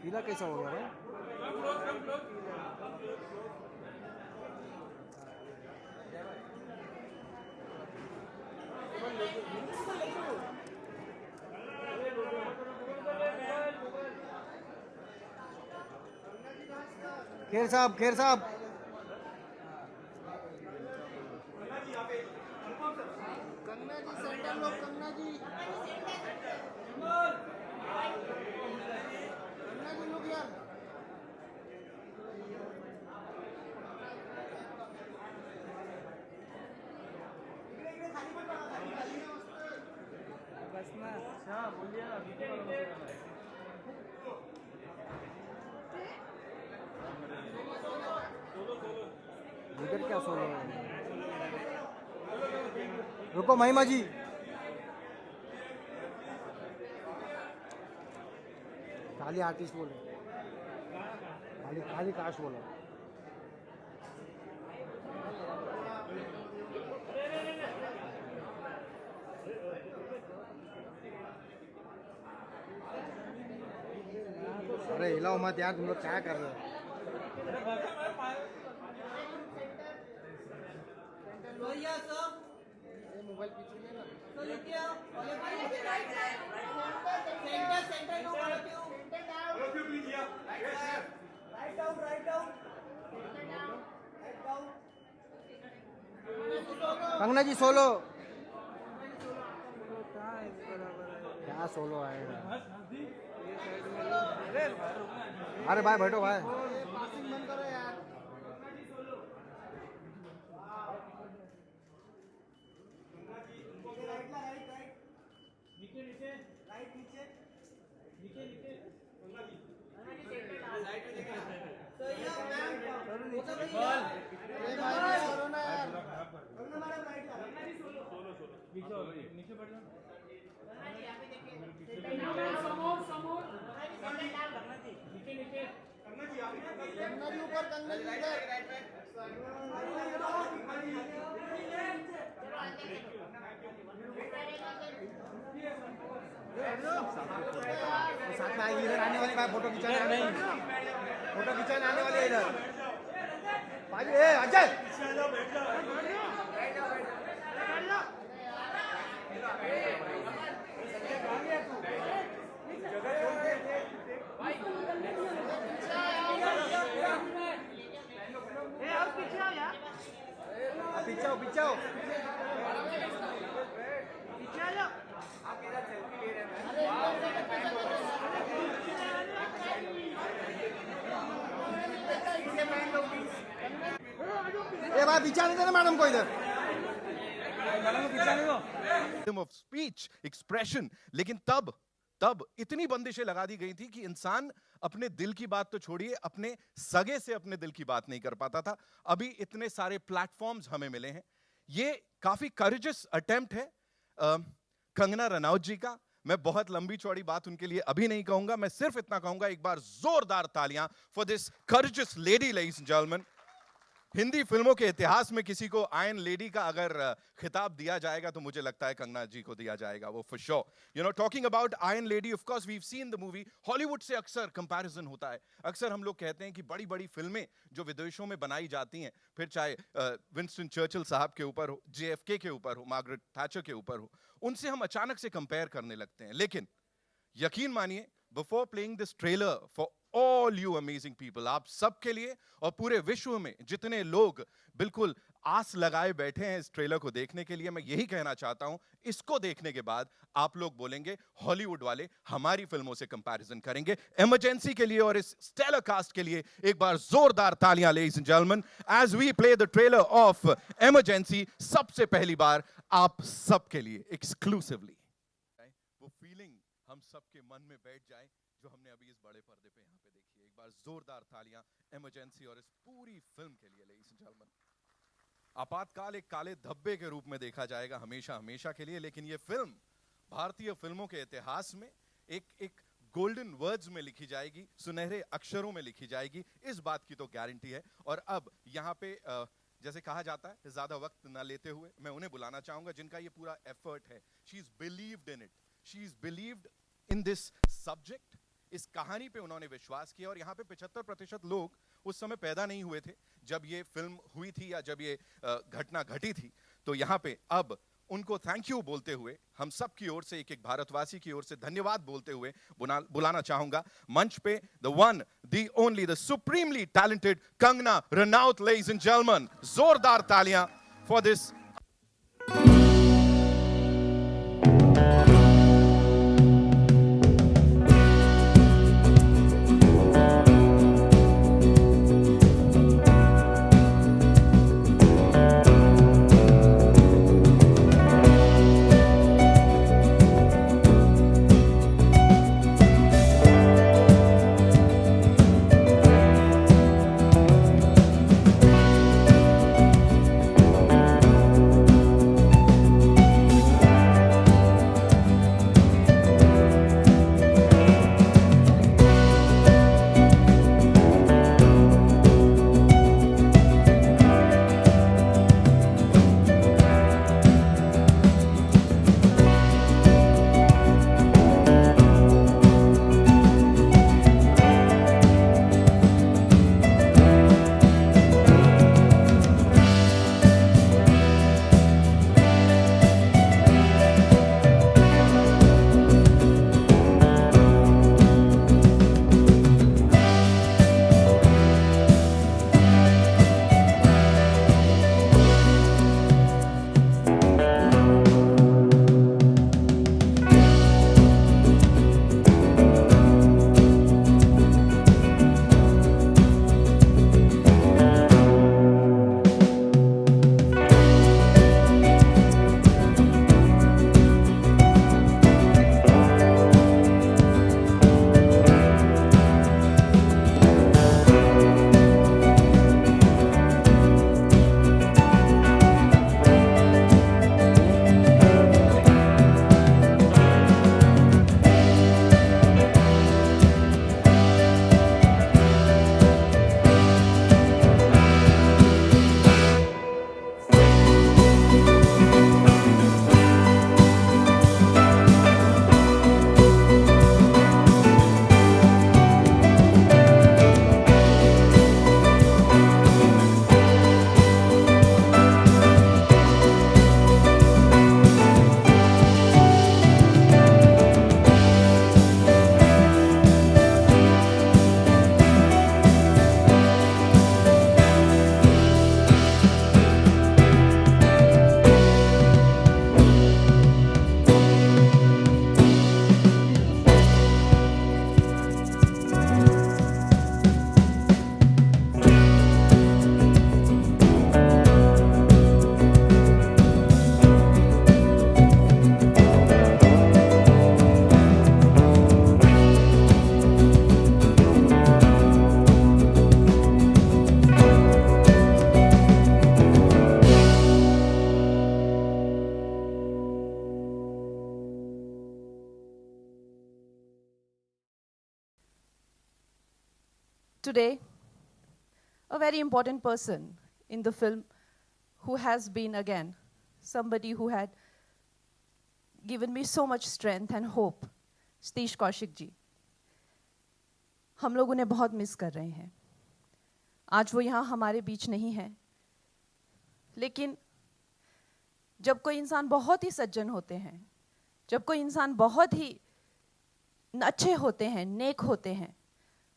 पीला कैसा हो गया भाई? खेर साहब, खेर साहब। कंगना जी सेंटर लो, कंगना जी, कंगना जी लोग यार। बस ना। अच्छा बोलिए ना, इधर क्या सोलो है? रुको महिमा जी। खाली आर्टिस्ट बोलो, खाली खाली काश बोलो। अरे हिलाओ मत यार, तुम लोग क्या कर रहे हो? ये मोबाइल पीछे लेना। कंगना जी सोलो। क्या सोलो आएगा? अरे भाई बैठो भाई। ये पासिंग बंद करो यार। ये भाई ये करो ना यार। कंगना जी ऊपर, कंगना जी इधर। साथ में आएगी, इधर आने वाली भाई, फोटो खिंचाने नहीं, फोटो खिंचाने आने वाली है इधर भाई। ए अजय, पीछे आओ, पीछे आओ। ए भाई पीछे आने देना मैडम को इधर। मैडम को पीछे आने दो। ऑफ स्पीच एक्सप्रेशन, लेकिन तब तब इतनी बंदिशें लगा दी गई थी कि इंसान अपने दिल की बात तो छोड़िए, अपने सगे से अपने दिल की बात नहीं कर पाता था। अभी इतने सारे प्लेटफॉर्म्स हमें मिले हैं। ये काफी करेजियस अटेम्प्ट है कंगना रनौत जी का। मैं बहुत लंबी चौड़ी बात उनके लिए अभी नहीं कहूंगा, मैं सिर्फ इतना कहूंगा, एक बार जोरदार तालियां for this courageous lady, ladies and gentleman. Hindi फिल्मों के इतिहास में किसी को आयरन लेडी का अगर खिताब दिया जाएगा तो मुझे लगता है कंगना जी को दिया जाएगा, वो for sure. You know, talking about iron lady, of course we have seen the movie. Hollywood से अक्सर कंपैरिजन होता है। अक्सर हम लोग कहते हैं कि बड़ी बड़ी फिल्में जो विदेशों में बनाई जाती हैं, फिर चाहे विंस्टन चर्चिल साहब के ऊपर हो, JFK के ऊपर हो, मार्गरेट थैचर के ऊपर हो, उनसे हम अचानक से कंपेयर करने लगते हैं। लेकिन यकीन मानिए, before playing this trailer for all you amazing people, आप सबके लिए और पूरे विश्व में जितने लोग बिल्कुल आस लगाए बैठे हैं इस ट्रेलर को देखने के लिए, मैं यही कहना चाहता हूं, इसको देखने के बाद आप लोग बोलेंगे हॉलीवुड वाले हमारी फिल्मों से कंपैरिजन करेंगे। इमरजेंसी के लिए और इस स्टेलर कास्ट के लिए एक बार जोरदार तालियां ladies and gentleman, as we play the trailer of Emergency. सबसे पहली बार आप सबके लिए एक्सक्लूसिवली वो फीलिंग हम सबके मन में बैठ जाए जो हमने अभी इस बड़े पर्दे पे यहाँ पे देखी है। एक बार जोरदार तालियां इमरजेंसी और इस पूरी फिल्म के लिए लेडीज एंड जेंटलमैन। आपातकाल एक काले धब्बे के रूप में देखा जाएगा हमेशा हमेशा के लिए, लेकिन ये फिल्म भारतीय फिल्मों के इतिहास में एक एक गोल्डन वर्ड्स में लिखी जाएगी, सुनहरे अक्षरों में लिखी जाएगी, इस बात की तो गारंटी है। और अब यहाँ पे जैसे कहा जाता है, ज्यादा वक्त ना लेते हुए मैं उन्हें बुलाना चाहूंगा जिनका ये पूरा एफर्ट है। She is believed in it, she is believed in this subject, इस कहानी पे उन्होंने विश्वास किया। और यहाँ पे 75% लोग उस समय पैदा नहीं हुए थे जब ये फिल्म हुई थी या जब ये घटना घटी थी। तो यहाँ पे अब उनको थैंक यू बोलते हुए, हम सब की ओर से, एक एक भारतवासी की ओर से धन्यवाद बोलते हुए बुलाना चाहूंगा मंच पे the one, the only, the supremely talented Kangana Ranaut, ladies and gentleman. जोरदार तालियां for this. Today, a very important person in the film who has been, again, somebody who had given me so much strength and hope, Satish Kaushik ji. हम लोग उन्हें बहुत miss कर रहे हैं। आज वो यहाँ हमारे बीच नहीं है, लेकिन जब कोई इंसान बहुत ही सज्जन होते हैं, जब कोई इंसान बहुत ही अच्छे होते हैं, नेक होते हैं,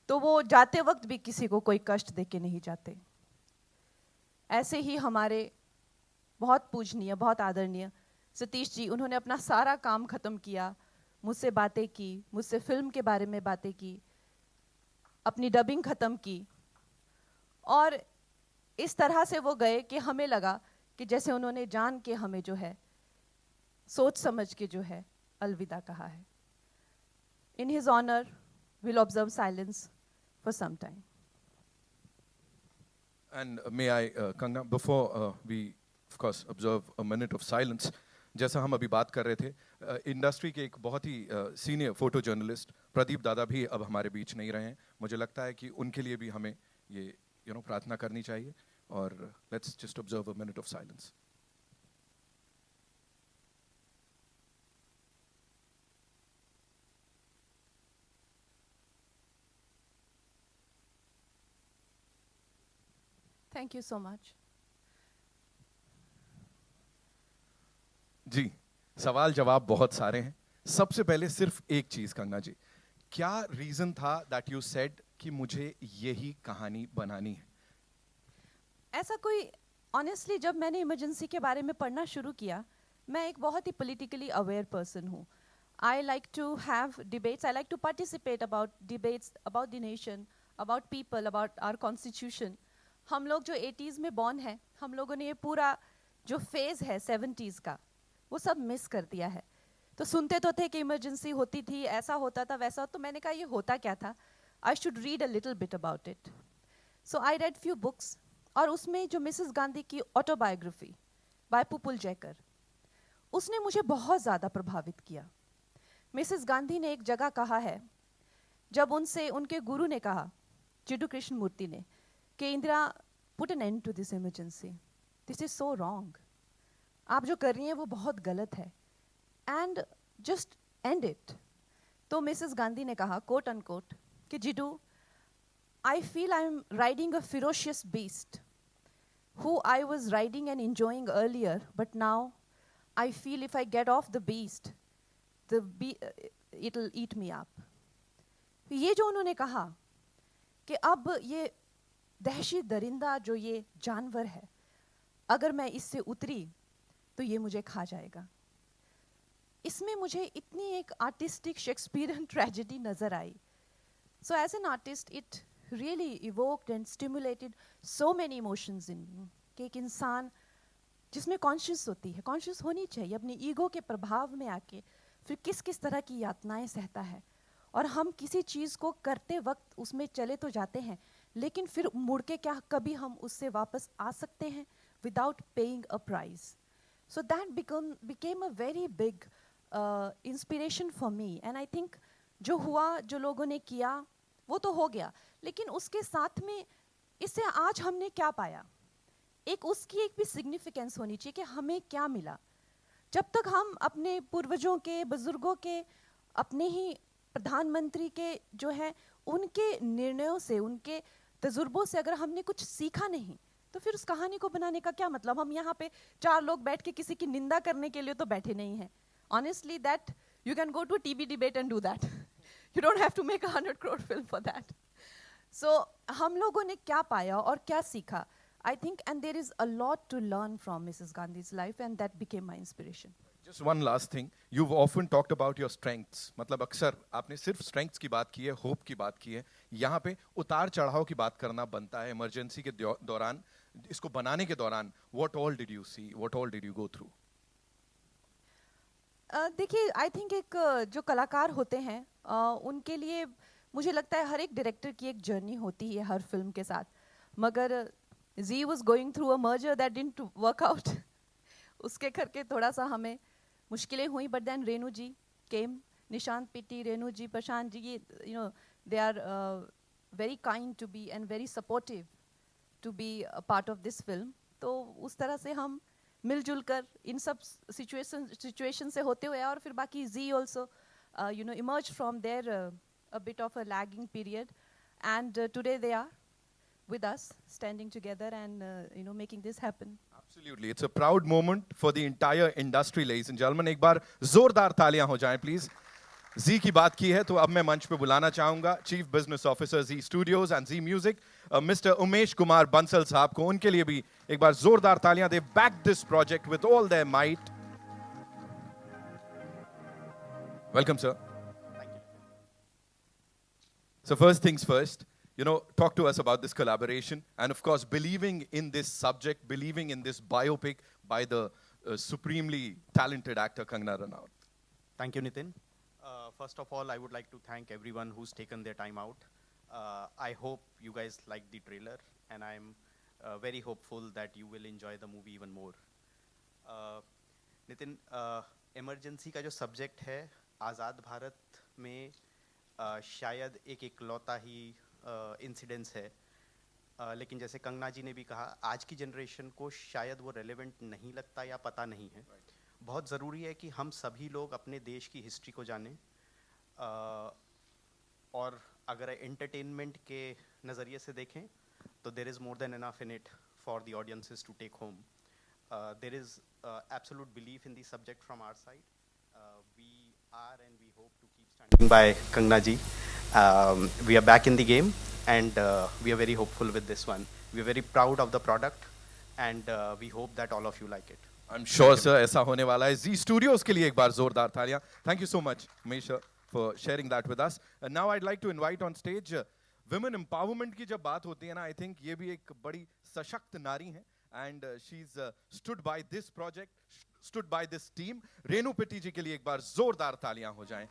तो वो जाते वक्त भी किसी को कोई कष्ट दे के नहीं जाते। ऐसे ही हमारे बहुत पूजनीय, बहुत आदरणीय सतीश जी, उन्होंने अपना सारा काम ख़त्म किया, मुझसे बातें की, मुझसे फिल्म के बारे में बातें की, अपनी डबिंग ख़त्म की, और इस तरह से वो गए कि हमें लगा कि जैसे उन्होंने जान के हमें जो है, सोच समझ के जो है, अलविदा कहा है। In his honor, we'll observe silence for some time. And may I, Kangna, before we, of course, observe a minute of silence, जैसा हम अभी बात कर रहे थे, इंडस्ट्री के एक बहुत ही सीनियर फोटो जर्नलिस्ट प्रदीप दादा भी अब हमारे बीच नहीं रहे हैं। मुझे लगता है कि उनके लिए भी हमें ये प्रार्थना करनी चाहिए, और let's just observe a minute of silence. Thank you so much. जी, सवाल जवाब बहुत सारे हैं। सबसे पहले सिर्फ एक चीज कंगना जी, क्या रीजन था दैट यू सेड कि मुझे यही कहानी बनानी है? ऐसा कोई ऑनेस्टली जब मैंने इमरजेंसी के बारे में पढ़ना शुरू किया, मैं एक बहुत ही पॉलिटिकली अवेयर पर्सन हूँ. I like to have debates, I like to participate about debates about the nation, about people, about our constitution. हम लोग जो 80s में बॉर्न है, हम लोगों ने ये पूरा जो फेज़ है 70s का, वो सब मिस कर दिया है. तो सुनते तो थे कि इमरजेंसी होती थी, ऐसा होता था, वैसा. तो मैंने कहा ये होता क्या था, I should read a little bit about it. So I read few books, और उसमें जो मिसेस गांधी की ऑटोबायोग्राफी बाय पुपुल जयकर, उसने मुझे बहुत ज़्यादा प्रभावित किया. मिसेस गांधी ने एक जगह कहा है, जब उनसे उनके गुरु ने कहा, चिड्डू कृष्ण मूर्ति ने, कि Indira put an end to this emergency, this is so wrong, आप जो कर रही हैं वो बहुत गलत है, एंड जस्ट एंड इट. तो मिसेस गांधी ने कहा, कोट अनकोट, कि जिडू, I feel I'm riding a ferocious beast who I was riding and enjoying earlier, but now I feel if I get off the beast, it'll eat me up. ये जो उन्होंने कहा कि अब ये दहशी दरिंदा जो ये जानवर है, अगर मैं इससे उतरी तो ये मुझे खा जाएगा. इसमें मुझे इतनी एक आर्टिस्टिक शेक्सपियरियन ट्रेजेडी नजर आई. So as an artist, it really evoked and stimulated so many emotions in me. कि एक इंसान जिसमें कॉन्शियस होती है, कॉन्शियस होनी चाहिए, अपनी ईगो के प्रभाव में आके फिर किस किस तरह की यातनाएं सहता है, और हम किसी चीज़ को करते वक्त उसमें चले तो जाते हैं, लेकिन फिर मुड़ के क्या कभी हम उससे वापस आ सकते हैं without paying a prize. So that became a very big inspiration for me, and I think जो हुआ, जो लोगों ने किया, वो तो हो गया, लेकिन उसके साथ में इससे आज हमने क्या पाया, एक उसकी एक भी सिग्निफिकेंस होनी चाहिए कि हमें क्या मिला. जब तक हम अपने पूर्वजों के, बुजुर्गों के, अपने ही प्रधानमंत्री के जो है उनके निर्णयों से, उनके तजुर्बों से अगर हमने कुछ सीखा नहीं, तो फिर उस कहानी को बनाने का क्या मतलब. हम यहाँ पे 4 लोग बैठ के किसी की निंदा करने के लिए तो बैठे नहीं हैं. Honestly that you can go to a TV debate and do that. You don't have to make 100 crore film for that. So हम लोगों ने क्या पाया और क्या सीखा, I think, and there is a lot to learn from Mrs. Gandhi's life, and that became my inspiration. Just one last thing, you've often talked about your strengths. मतलब अक्सर आपने सिर्फ strengths की बात की है, hope की बात की है. यहाँ पे उतार चढ़ाव की बात करना बनता है. इमरजेंसी के दौरान, इसको बनाने के दौरान, what all did you see, what all did you go through? देखिए, आई थिंक एक जो कलाकार होते हैं, उनके लिए मुझे लगता है हर एक डायरेक्टर की एक जर्नी होती है हर फिल्म के साथ. मगर Zee was going through a merger that didn't work out. उसके करके थोड़ा सा हमें मुश्किलें हुई, but then Renu ji came, Nishant Pitti, Renu ji, Prashant ji, you know, they are very kind to be and very supportive to be a part of this film. तो उस तरह से हम मिलजुल कर इन सब सिचुएशन से होते हुए, और फिर बाकी Zee also you know emerge from there a bit of a lagging period, and today they are with us, standing together and you know, making this happen. Absolutely, it's a proud moment for the entire industry, ladies and gentlemen. एक बार जोरदार तालियां हो जाएं please. जी की बात की है तो अब मैं मंच पे बुलाना चाहूंगा chief business officer Zee studios and Zee music mister Umesh Kumar Bansal साहब को. उनके लिए भी एक बार जोरदार तालियां. They back this project with all their might. Welcome sir. So first things first, you know, talk to us about this collaboration, and of course believing in this subject, believing in this biopic by the supremely talented actor Kangana Ranaut. Thank you, Nitin. First of all, I would like to thank everyone who's taken their time out. I hope you guys like the trailer, and I'm very hopeful that you will enjoy the movie even more. Nitin, emergency का जो subject है, आज़ाद भारत में शायद एक इकलौता ही incidence है, लेकिन जैसे कंगना जी ने भी कहा, आज की जनरेशन को शायद वो रेलेवेंट नहीं लगता या पता नहीं है. बहुत ज़रूरी है कि हम सभी लोग अपने देश की हिस्ट्री को जानें, और अगर एंटरटेनमेंट के नज़रिए से देखें So there is more than enough in it for the audiences to take home. There is absolute belief in the subject from our side. We are and we hope to keep standing by Kangna ji. We are back in the game, and we are very hopeful with this one. We are very proud of the product, and we hope that all of you like it. I'm sure, sir, ऐसा होने वाला है. Z Studios के लिए एक बार जोरदार तालियां. Thank you so much, Meisha, for sharing that with us. And now I'd like to invite on stage women empowerment की जब बात होती है ना, I think ये भी एक बड़ी सशक्त नारी है. And she's stood by this project, stood by this team. Renu पिट्टी जी के लिए एक बार जोरदार तालियां हो जाएं.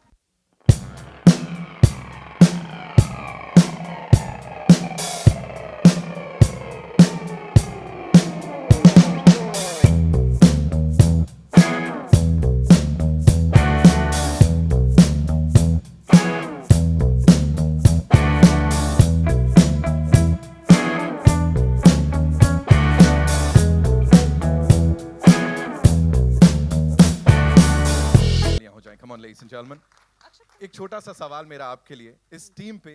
Come on, ladies and gentlemen. एक छोटा सा सवाल मेरा आपके लिए, इस टीम पे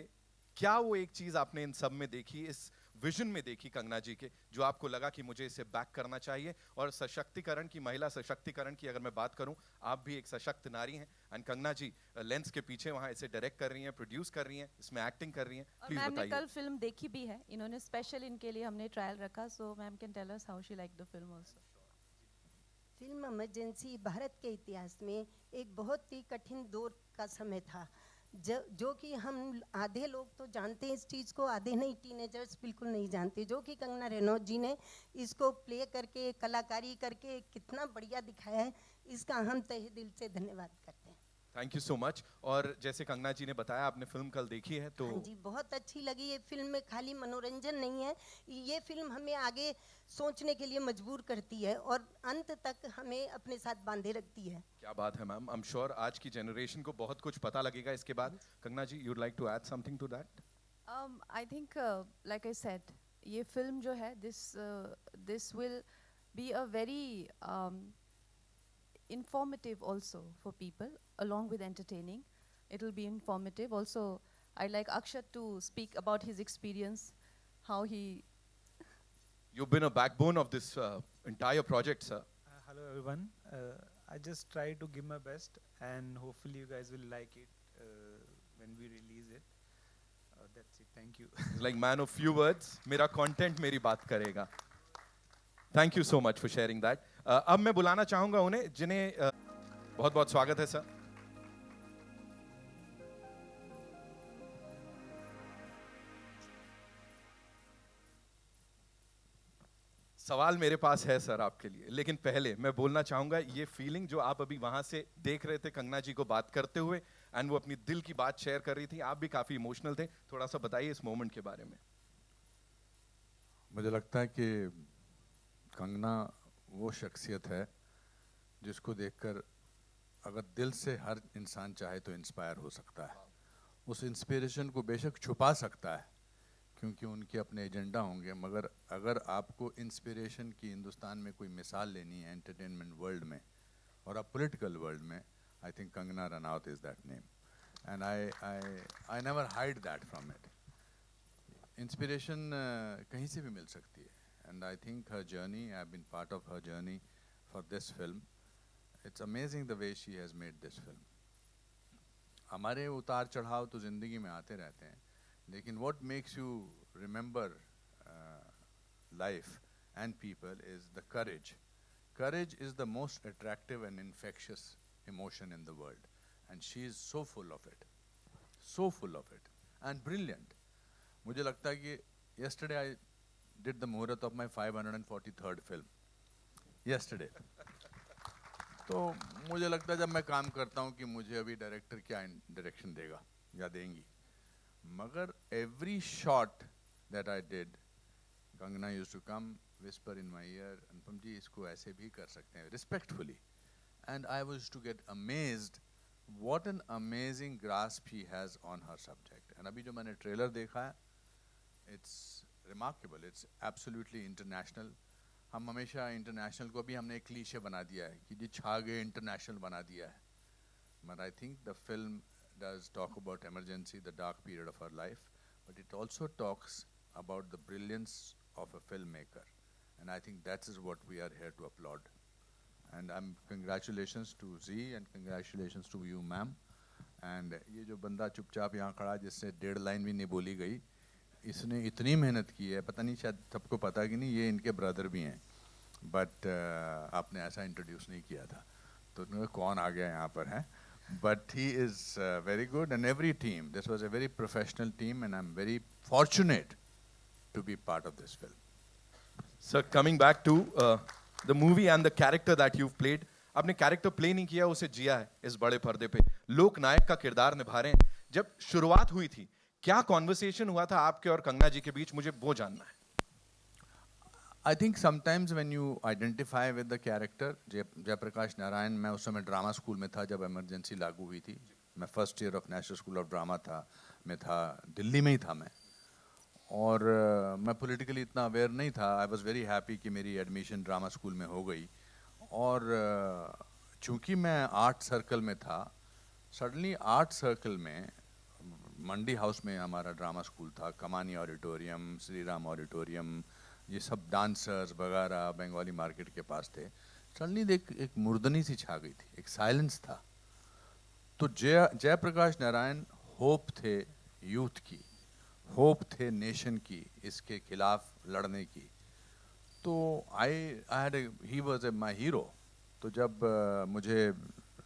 क्या वो एक चीज आपने इन सब में देखी, इस विजन में देखी कंगना जी के, जो आपको लगा कि मुझे इसे बैक करना चाहिए? और सशक्तिकरण की, महिला सशक्तिकरण की अगर मैं बात करूं, आप भी एक सशक्त नारी हैं, एंड कंगना जी लेंस के पीछे वहां इसे डायरेक्ट कर रही हैं, प्रोड्यूस कर रही हैं, इसमें एक्टिंग कर रही हैं. प्लीज मैम ने बताइए. कल फिल्म देखी भी है, इन्होंने स्पेशल इनके लिए हमने ट्रायल रखा, so ma'am can tell us how she like the film also. Film Emergency Bharat के इतिहास में एक बहुत ही कठिन दौर का समय था, जो कि हम आधे लोग तो जानते हैं इस चीज़ को, आधे नहीं, टीनेजर्स बिल्कुल नहीं जानते. जो कि कंगना रनौत जी ने इसको प्ले करके, कलाकारी करके कितना बढ़िया दिखाया है, इसका हम तहे दिल से धन्यवाद करते हैं. Thank you so much. और जैसे कंगना जी ने बताया, आपने फिल्म कल देखी है तो हाँ जी, बहुत अच्छी लगी. ये फिल्म में खाली मनोरंजन नहीं है, ये फिल्म हमें आगे सोचने के लिए मजबूर करती है और अंत तक हमें अपने साथ बांधे रखती है. क्या बात है मैम. आई एम श्योर आज की जनरेशन को बहुत कुछ पता लगेगा इसके बाद. Kangana ji, you'd like to add something to that? I think like I said, ये फिल्म जो है, this will be a very informative also for people, along with entertaining. It will be informative. Also, I'd like Akshat to speak about his experience, how he... You've been a backbone of this entire project, sir. Hello everyone. I just try to give my best, and hopefully you guys will like it when we release it. That's it. Thank you. Like man of few words, मेरा content मेरी बात करेगा. Thank you so much for sharing that. अब मैं बुलाना चाहूंगा उन्हें जिन्हें बहुत बहुत स्वागत है सर. सवाल मेरे पास है सर आपके लिए, लेकिन पहले मैं बोलना चाहूंगा ये फीलिंग जो आप अभी वहां से देख रहे थे कंगना जी को बात करते हुए, एंड वो अपनी दिल की बात शेयर कर रही थी, आप भी काफी इमोशनल थे. थोड़ा सा बताइए इस मोमेंट के बारे में. मुझे लगता है कि कंगना वो शख्सियत है जिसको देखकर अगर दिल से हर इंसान चाहे तो इंस्पायर हो सकता है. उस इंस्पिरेशन को बेशक छुपा सकता है क्योंकि उनके अपने एजेंडा होंगे, मगर अगर आपको इंस्पिरेशन की हिंदुस्तान में कोई मिसाल लेनी है एंटरटेनमेंट वर्ल्ड में और अब पॉलिटिकल वर्ल्ड में, I think Kangana Ranaut is that name, and I never hide that from it. Inspiration कहीं से भी मिल सकती है. And I think her journey, I've been part of her journey for this film. It's amazing the way she has made this film. हमारे उतार चढ़ाव तो ज़िंदगी में आते रहते हैं, लेकिन what makes you remember life and people is the courage. Courage is the most attractive and infectious emotion in the world, and she is so full of it, and brilliant. मुझे लगता है कि yesterday I did the muhurat of my 543rd film yesterday. तो मुझे लगता है जब मैं काम करता हूँ कि मुझे अभी डायरेक्टर क्या डायरेक्शन देगा या देंगी, मगर every shot that I did, Kangana used to come whisper in my ear, अनुपम जी इसको ऐसे भी कर सकते हैं, respectfully, and I was to get amazed what an amazing grasp he has on her subject. And अभी जो मैंने ट्रेलर देखा है, it's remarkable, it's absolutely international. हम हमेशा इंटरनेशनल को भी हमने एक क्लीशे बना दिया है कि जी छा गए, इंटरनेशनल बना दिया है. But I think the film does talk about emergency, the dark period of her life, but it also talks about the brilliance of a filmmaker. And I think that is what we are here to applaud. And congratulations to Z and congratulations to you, ma'am. And ये जो बंदा चुपचाप यहाँ खड़ा जिससे 1.5 line भी नहीं बोली गई, इसने इतनी मेहनत की है, पता नहीं शायद सबको पता कि नहीं ये इनके ब्रदर भी हैं, बट आपने ऐसा इंट्रोड्यूस नहीं किया था, तो कौन आ गया यहाँ पर है. But he is very good, and every team. This was a very professional team, and I'm very fortunate to be part of this film. Sir, coming back to the movie and the character that you've played, आपने character play नहीं किया, उसे जिया है इस बड़े पर्दे पे. लोक नायक का किरदार निभा रहे हैं. जब शुरुआत हुई थी, क्या कॉन्वर्सेशन हुआ था आपके और कंगना जी के बीच, मुझे वो जानना है. I think sometimes when you identify with the character, Jayaprakash Narayan, मैं उस समय ड्रामा स्कूल में था जब इमरजेंसी लागू हुई थी. मैं first year of national school of drama था, दिल्ली में ही था मैं, और मैं पॉलिटिकली इतना अवेयर नहीं था. आई वॉज वेरी हैप्पी कि मेरी एडमिशन ड्रामा स्कूल में हो गई, और चूँकि मैं आर्ट सर्कल में था, सडनली आर्ट सर्कल में मंडी हाउस में हमारा ड्रामा स्कूल था, कमानी ऑडिटोरियम, श्री राम ऑडिटोरियम, ये सब डांसर्स वगैरह बंगाली मार्केट के पास थे. सडनली एक मुर्दनी सी छा गई थी, एक साइलेंस था. तो जयप्रकाश नारायण होप थे यूथ की, होप थे नेशन की, इसके खिलाफ लड़ने की. तो ही वॉज माई हीरो. तो जब मुझे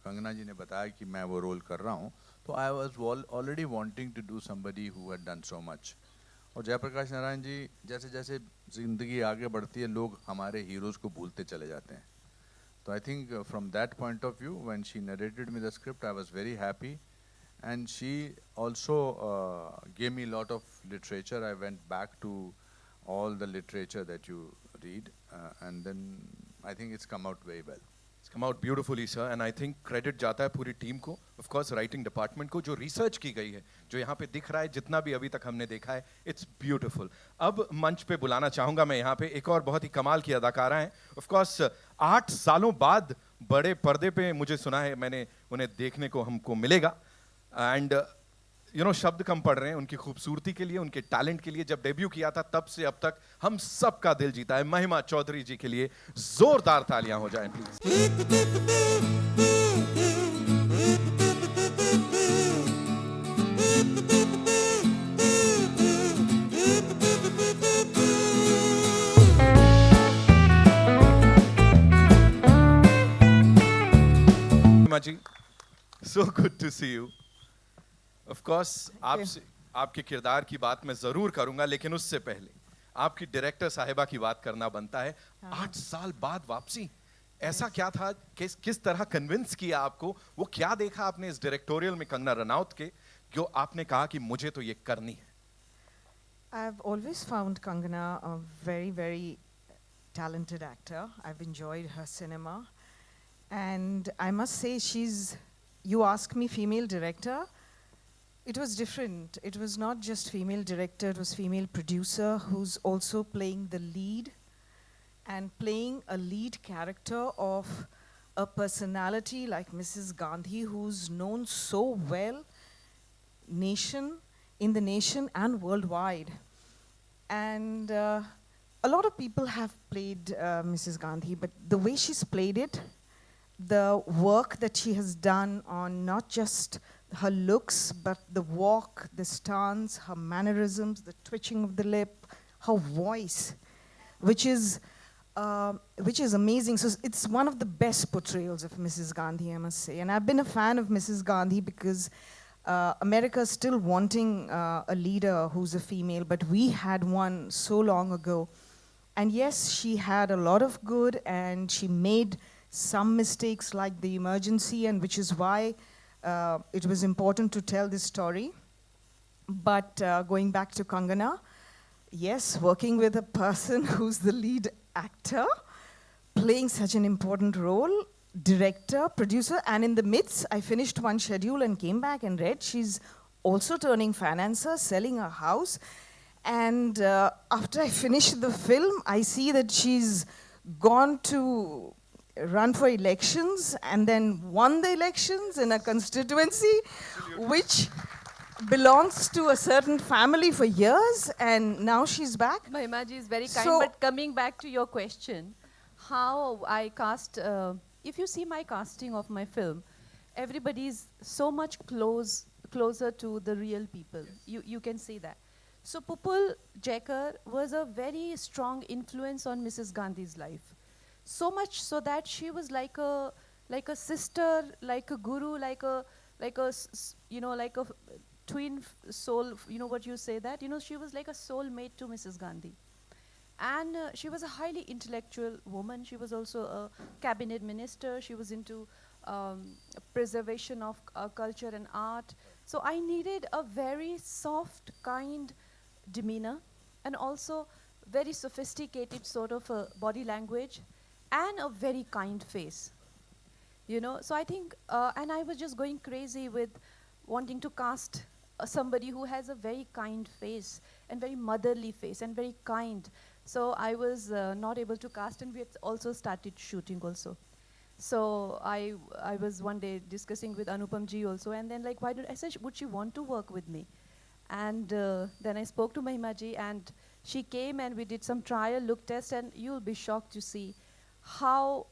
कंगना जी ने बताया कि मैं वो रोल कर रहा हूँ, तो I was already wanting to do somebody who had done so much. और जयप्रकाश नारायण जी, जैसे जैसे ज़िंदगी आगे बढ़ती है, लोग हमारे हीरोज़ को भूलते चले जाते हैं. तो I think from that point of view, when she narrated me the script, I was very happy, and she also gave me a lot of literature. I went back to all the literature that you read, and then I think it's come out very well. It's come out beautifully, sir, and I think credit जाता है पूरी team को, of course writing department को, जो research की गई है, जो यहाँ पे दिख रहा है, जितना भी अभी तक हमने देखा है, it's beautiful. अब मंच पे बुलाना चाहूँगा मैं यहाँ पे एक और बहुत ही कमाल की अदाकारा हैं. Of course 8 सालों बाद बड़े पर्दे पे मुझे सुना है, मैंने उन्हें देखने को हमको मिलेगा, एंड शब्द कम पड़ रहे हैं उनकी खूबसूरती के लिए, उनके टैलेंट के लिए. जब डेब्यू किया था तब से अब तक हम सबका दिल जीता है. महिमा चौधरी जी के लिए जोरदार तालियां हो जाएं प्लीज. महिमा जी, so good to see you. Of course, आपसे आपके किरदार की बात मैं जरूर करूंगा, लेकिन उससे पहले आपकी डायरेक्टर साहिबा की बात करना बनता है. 8 साल बाद वापसी, ऐसा क्या था, किस तरह कन्विंस किया आपको, वो क्या देखा आपने इस डायरेक्टोरियल में कंगना रनौत के, जो आपने कहा कि मुझे तो ये करनी है? I've always found Kangana a very, very talented actor. I've enjoyed her cinema, and I must say you ask me female director, it was different. It was not just female director, it was female producer who's also playing the lead and playing a lead character of a personality like Mrs. Gandhi, who's known so well in the nation and worldwide. And a lot of people have played Mrs. Gandhi, but the way she's played it, the work that she has done on not just her looks, but the walk, the stance, her mannerisms, the twitching of the lip, her voice, which is amazing. So it's one of the best portrayals of Mrs. Gandhi, I must say. And I've been a fan of Mrs. Gandhi because America is still wanting a leader who's a female, but we had one so long ago. And yes, she had a lot of good, and she made some mistakes like the emergency, and which is why it was important to tell this story. But going back to Kangana, yes, working with a person who's the lead actor, playing such an important role, director, producer, and in the midst, I finished one schedule and came back and read she's also turning financer, selling a house. And after I finished the film, I see that she's gone to run for elections and then won the elections in a constituency, which belongs to a certain family for years, and now she's back. Mahimaji is very kind. So- But coming back to your question, how I cast, if you see my casting of my film, everybody is so much closer to the real people. You can see that. So Pupul Jekar was a very strong influence on Mrs. Gandhi's life. So much so that she was like a sister, like a guru, like a twin soul. You know what you say that? She was like a soulmate to Mrs. Gandhi. And she was a highly intellectual woman. She was also a cabinet minister. She was into preservation of culture and art. So I needed a very soft, kind demeanor, and also very sophisticated sort of a body language, and a very kind face. So I think, and I was just going crazy with wanting to cast somebody who has a very kind face, and very motherly face, and very kind. So I was not able to cast, and we had also started shooting also. So I was one day discussing with Anupam ji also, and then like, I said, would she want to work with me? And then I spoke to Mahima ji, and she came, and we did some trial look test, and you'll be shocked to see how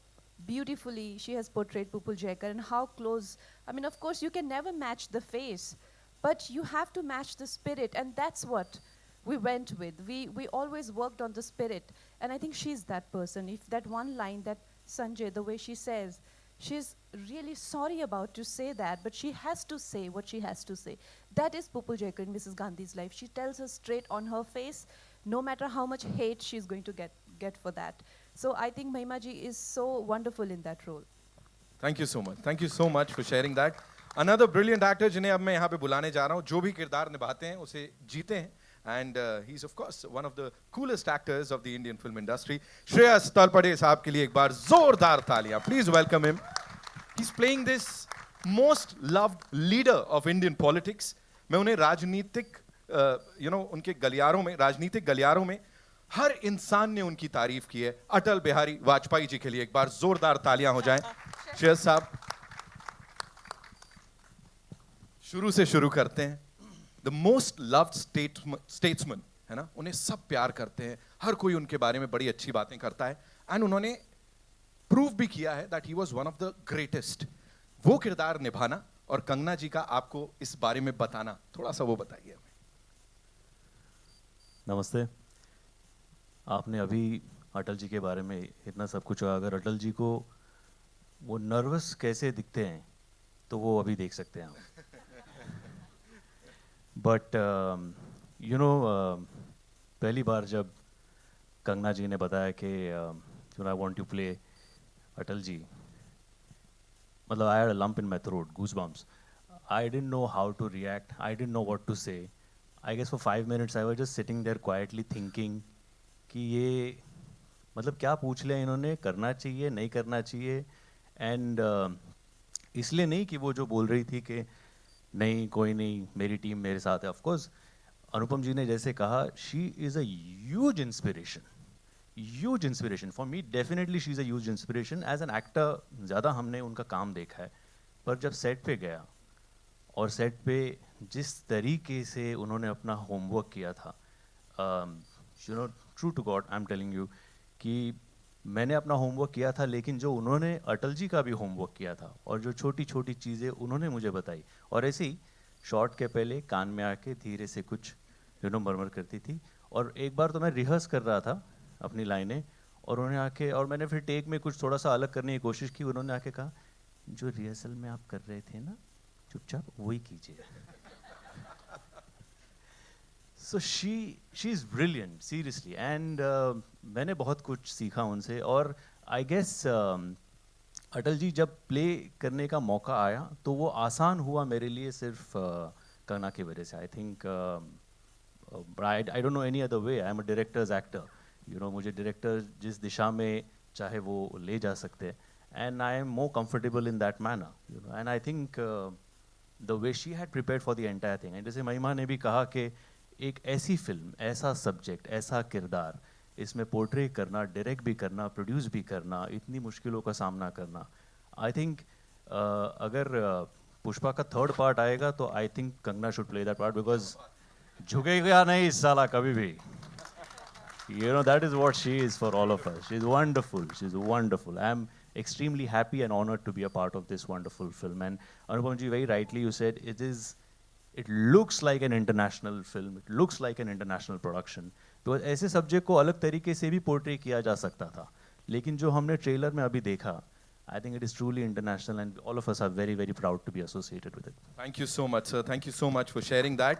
beautifully she has portrayed Pupul Jekar, and how close. I mean, of course, you can never match the face, but you have to match the spirit, and that's what we went with. We always worked on the spirit, and I think she's that person. If that one line that Sanjay, the way she says, she's really sorry about to say that, but she has to say what she has to say. That is Pupul Jekar in Mrs. Gandhi's life. She tells her straight on her face, no matter how much hate she's going to get for that. So I think Mahima ji is so wonderful in that role. Thank you so much. Thank you so much for sharing that. Another brilliant actor जिन्हें अब मैं यहाँ पे बुलाने जा रहा हूँ, जो भी किरदार निभाते हैं उसे जीते हैं. And he's of course one of the coolest actors of the Indian film industry. Shreyas Talpade साहब के लिए एक बार जोरदार तालियां. Please welcome him. He's playing this most loved leader of Indian politics. मैं उन्हें राजनीतिक उनके गलियारों में, राजनीतिक गलियारों में हर इंसान ने उनकी तारीफ की है. अटल बिहारी वाजपेयी जी के लिए एक बार जोरदार तालियां हो जाएं. श्रेयस साहब, शुरू से शुरू करते हैं. The most loved statesman, है ना, उन्हें सब प्यार करते हैं, हर कोई उनके बारे में बड़ी अच्छी बातें करता है, एंड उन्होंने प्रूव भी किया है that he was one of the greatest. वो किरदार निभाना और कंगना जी का आपको इस बारे में बताना, थोड़ा सा वो बताइए हमें. नमस्ते. आपने अभी अटल जी के बारे में इतना सब कुछ कहा. अगर अटल जी को वो नर्वस कैसे दिखते हैं तो वो अभी देख सकते हैं आप. बट पहली बार जब कंगना जी ने बताया कि I want to play Atal ji, मतलब I had a lump in my throat, goosebumps. I didn't know how to react, I didn't know what to say. I guess for 5 minutes I was just sitting there quietly thinking कि ये मतलब क्या पूछ लिया इन्होंने, करना चाहिए नहीं करना चाहिए. एंड इसलिए नहीं कि वो जो बोल रही थी कि नहीं कोई नहीं, मेरी टीम मेरे साथ है. ऑफ कोर्स अनुपम जी ने जैसे कहा, she is a huge inspiration for me. Definitely she is a huge inspiration. As an actor ज़्यादा हमने उनका काम देखा है, पर जब सेट पे गया और सेट पे जिस तरीके से उन्होंने अपना होमवर्क किया था, true to God I am telling you कि मैंने अपना होमवर्क किया था, लेकिन जो उन्होंने अटल जी का भी होमवर्क किया था और जो छोटी छोटी चीज़ें उन्होंने मुझे बताई, और ऐसे ही शॉट के पहले कान में आके धीरे से कुछ मरमर करती थी. और एक बार तो मैं रिहर्स कर रहा था अपनी लाइनें, और उन्होंने आके, और मैंने फिर टेक में कुछ थोड़ा सा अलग करने की कोशिश की. उन्होंने आके कहा, जो रिहर्सल में आप कर रहे थे ना, चुपचाप वही कीजिए. So she is brilliant, seriously, and मैंने बहुत कुछ सीखा उनसे. और I guess अटल जी जब प्ले करने का मौका आया तो वो आसान हुआ मेरे लिए सिर्फ कंगना की वजह से. I think I don't know any other way. I am a director's actor. मुझे डायरेक्टर जिस दिशा में चाहे वो ले जा सकते हैं, and I am more comfortable in that manner. And I think the way she had prepared for the entire thing. And जैसे महिमा ने भी कहा कि एक ऐसी फिल्म, ऐसा सब्जेक्ट, ऐसा किरदार इसमें पोर्ट्रे करना, डायरेक्ट भी करना, प्रोड्यूस भी करना, इतनी मुश्किलों का सामना करना. आई थिंक अगर पुष्पा का थर्ड पार्ट आएगा तो I think Kangana should play that part because झुकेगा नहीं साला कभी भी. You know, that is what she is for all of us. She's wonderful. She's wonderful. I'm extremely happy and honored to be a part of this wonderful film. And Anupam ji, very rightly you said, it looks like an international film. It looks like an international production. तो ऐसे subject को अलग तरीके से भी portray किया जा सकता था. लेकिन जो हमने ट्रेलर में अभी देखा, I think it is truly international and all of us are very, very proud to be associated with it. Thank you so much, sir. Thank you so much for sharing that.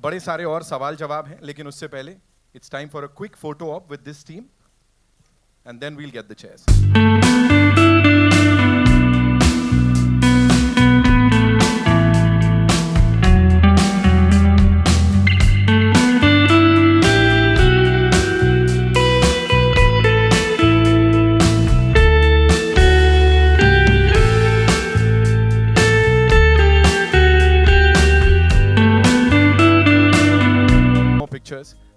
बड़े सारे और सवाल जवाब हैं, लेकिन उससे पहले it's time for a quick photo op with this team, and then we'll get the chairs.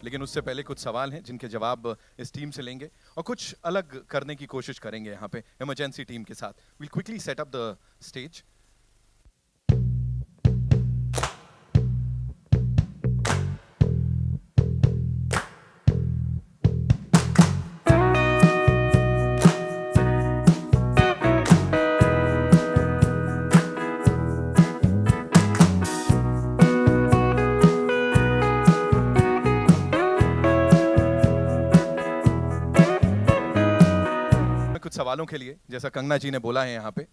लेकिन उससे पहले कुछ सवाल हैं जिनके जवाब इस टीम से लेंगे और कुछ अलग करने की कोशिश करेंगे यहाँ पे इमरजेंसी टीम के साथ. We'll quickly set up the stage. सवालों के लिए जैसा कंगना जी ने बोला है यहाँ पे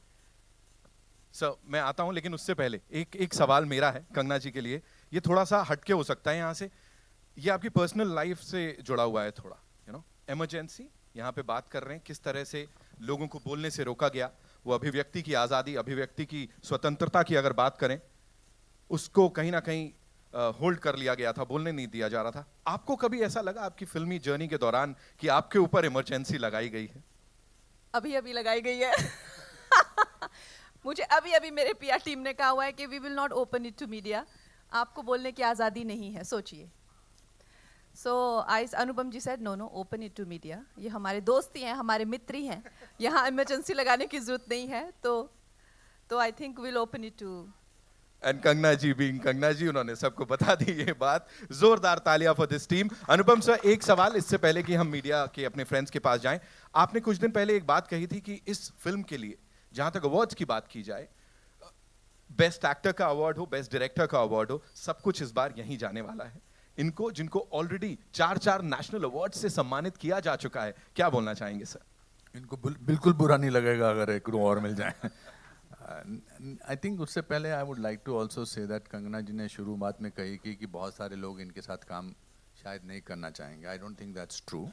सर मैं आता हूँ, लेकिन उससे पहले एक सवाल मेरा है कंगना जी के लिए. ये थोड़ा सा हटके हो सकता है यहाँ से, ये आपकी पर्सनल लाइफ से जुड़ा हुआ है थोड़ा. इमरजेंसी यहाँ पे बात कर रहे हैं किस तरह से लोगों को बोलने से रोका गया, वो अभिव्यक्ति की आज़ादी, अभिव्यक्ति की स्वतंत्रता की अगर बात करें, उसको कहीं ना कहीं होल्ड कर लिया गया था, बोलने नहीं दिया जा रहा था. आपको कभी ऐसा लगा आपकी फिल्मी जर्नी के दौरान कि आपके ऊपर इमरजेंसी लगाई गई है? अभी लगाई गई है. मुझे अभी मेरे पीआर टीम ने कहा हुआ है कि we will not open it to media. आपको बोलने की आज़ादी नहीं है, सोचिए. So Anupam ji said no open it to media. ये हमारे दोस्त ही हैं, हमारे मित्र ही हैं, यहाँ इमरजेंसी लगाने की जरूरत नहीं है. तो I think will open it to. And Kangana ji being Kangana ji, उन्होंने सबको बता दी ये बात. जोरदार तालियां for this team. Anupam sir, एक सवाल इससे पहले कि हम मीडिया के अपने फ्रेंड्स के पास जाएं. आपने कुछ दिन पहले एक बात कही थी कि इस फिल्म के लिए जहां तक अवार्ड्स की बात की जाए, बेस्ट एक्टर का अवार्ड हो, बेस्ट डायरेक्टर का अवार्ड हो, सब कुछ इस बार यहीं जाने वाला है. इनको जिनको ऑलरेडी 4 नेशनल अवार्ड से सम्मानित किया जा चुका है, क्या बोलना चाहेंगे सर? इनको बिल्कुल बुरा नहीं लगेगा अगर एक और मिल जाए. आई थिंक उससे पहले I would like to also say that Kangana ji ने शुरुआत में कही कि बहुत सारे लोग इनके साथ काम शायद नहीं करना चाहेंगे. I don't think that's true.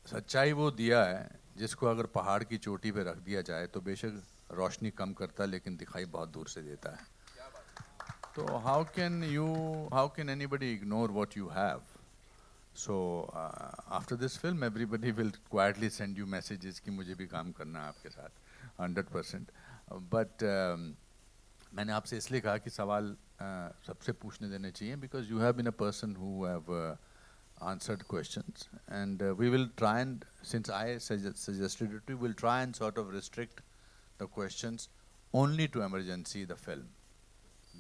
सच्चाई वो दिया है जिसको अगर पहाड़ की चोटी पे रख दिया जाए तो बेशक रोशनी कम करता है लेकिन दिखाई बहुत दूर से देता है. तो how can anybody ignore what you have? So after this film, everybody will quietly send you messages कि मुझे भी काम करना है आपके साथ 100%. But मैंने आपसे इसलिए कहा कि सवाल सबसे पूछने देने चाहिए because you have been a person who have answered questions and we will try and, since I suggested it, we will try and sort of restrict the questions only to Emergency, the film.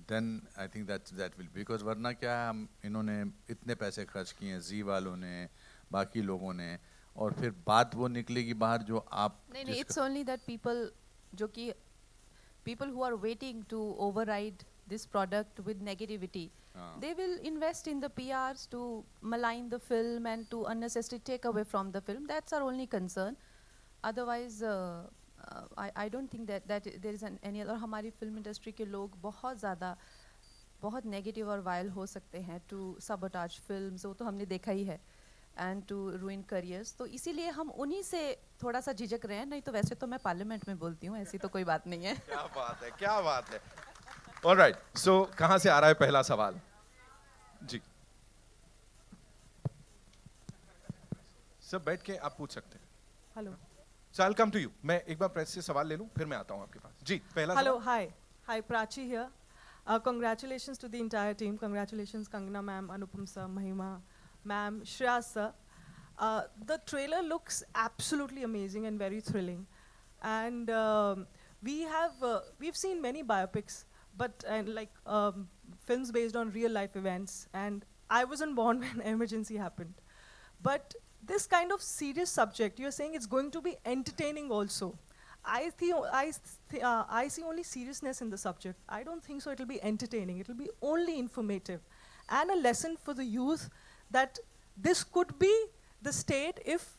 Then I think that will, because वरना क्या है, हम इन्होंने इतने पैसे खर्च किए हैं, जी वालों ने, बाकी लोगों ने, और फिर बात वो निकलेगी बाहर जो आप नहीं, it's only that people who are waiting to override this product with negativity, they will invest in the PRs to malign the film and to unnecessarily take away from the film. That's our only concern. Otherwise I don't think that there is any other. हमारी film industry के लोग बहुत negative और vial हो सकते हैं to sabotage films, वो तो हमने देखा ही है, एंड टू रूइन करियर्स. तो इसीलिए हम उन्हीं से थोड़ा सा झिझक रहे हैं. नहीं तो वैसे तो मैं पार्लियामेंट में बोलती हूँ, ऐसी तो कोई बात नहीं है. क्या बात है, क्या बात है. ऑलराइट, सो कहाँ से आ रहा है पहला सवाल? जी सब बैठ के आप पूछ सकते हैं. Hello, So I'll come to you. मैं एक बार प्रेस से सवाल ले लूं, फिर मैं आता हूं आपके पास. जी पहला हेलो, सवाल. hi Prachi here. Congratulations to the entire team. Congratulations Kangana ma'am, Anupam sir, Mahima ma'am, Shreya sir. The trailer looks absolutely amazing and very thrilling. And we've seen many biopics, but films based on real life events. And I wasn't born when emergency happened. But this kind of serious subject, you're saying it's going to be entertaining also. I see only seriousness in the subject. I don't think so it'll be entertaining. It'll be only informative and a lesson for the youth that this could be the state if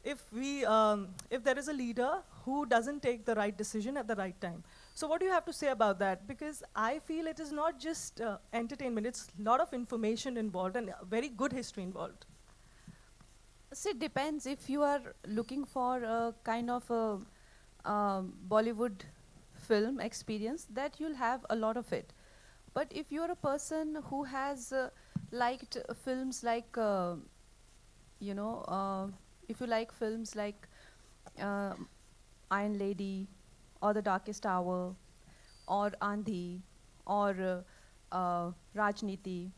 there is a leader who doesn't take the right decision at the right time. So what do you have to say about that? Because I feel it is not just entertainment, it's a lot of information involved and very good history involved. So it depends. If you are looking for a kind of a Bollywood film experience, that you'll have a lot of it. But if you're a person who has liked films like, if you like films like Iron Lady, or The Darkest Hour, or Andhi, or Rajniti,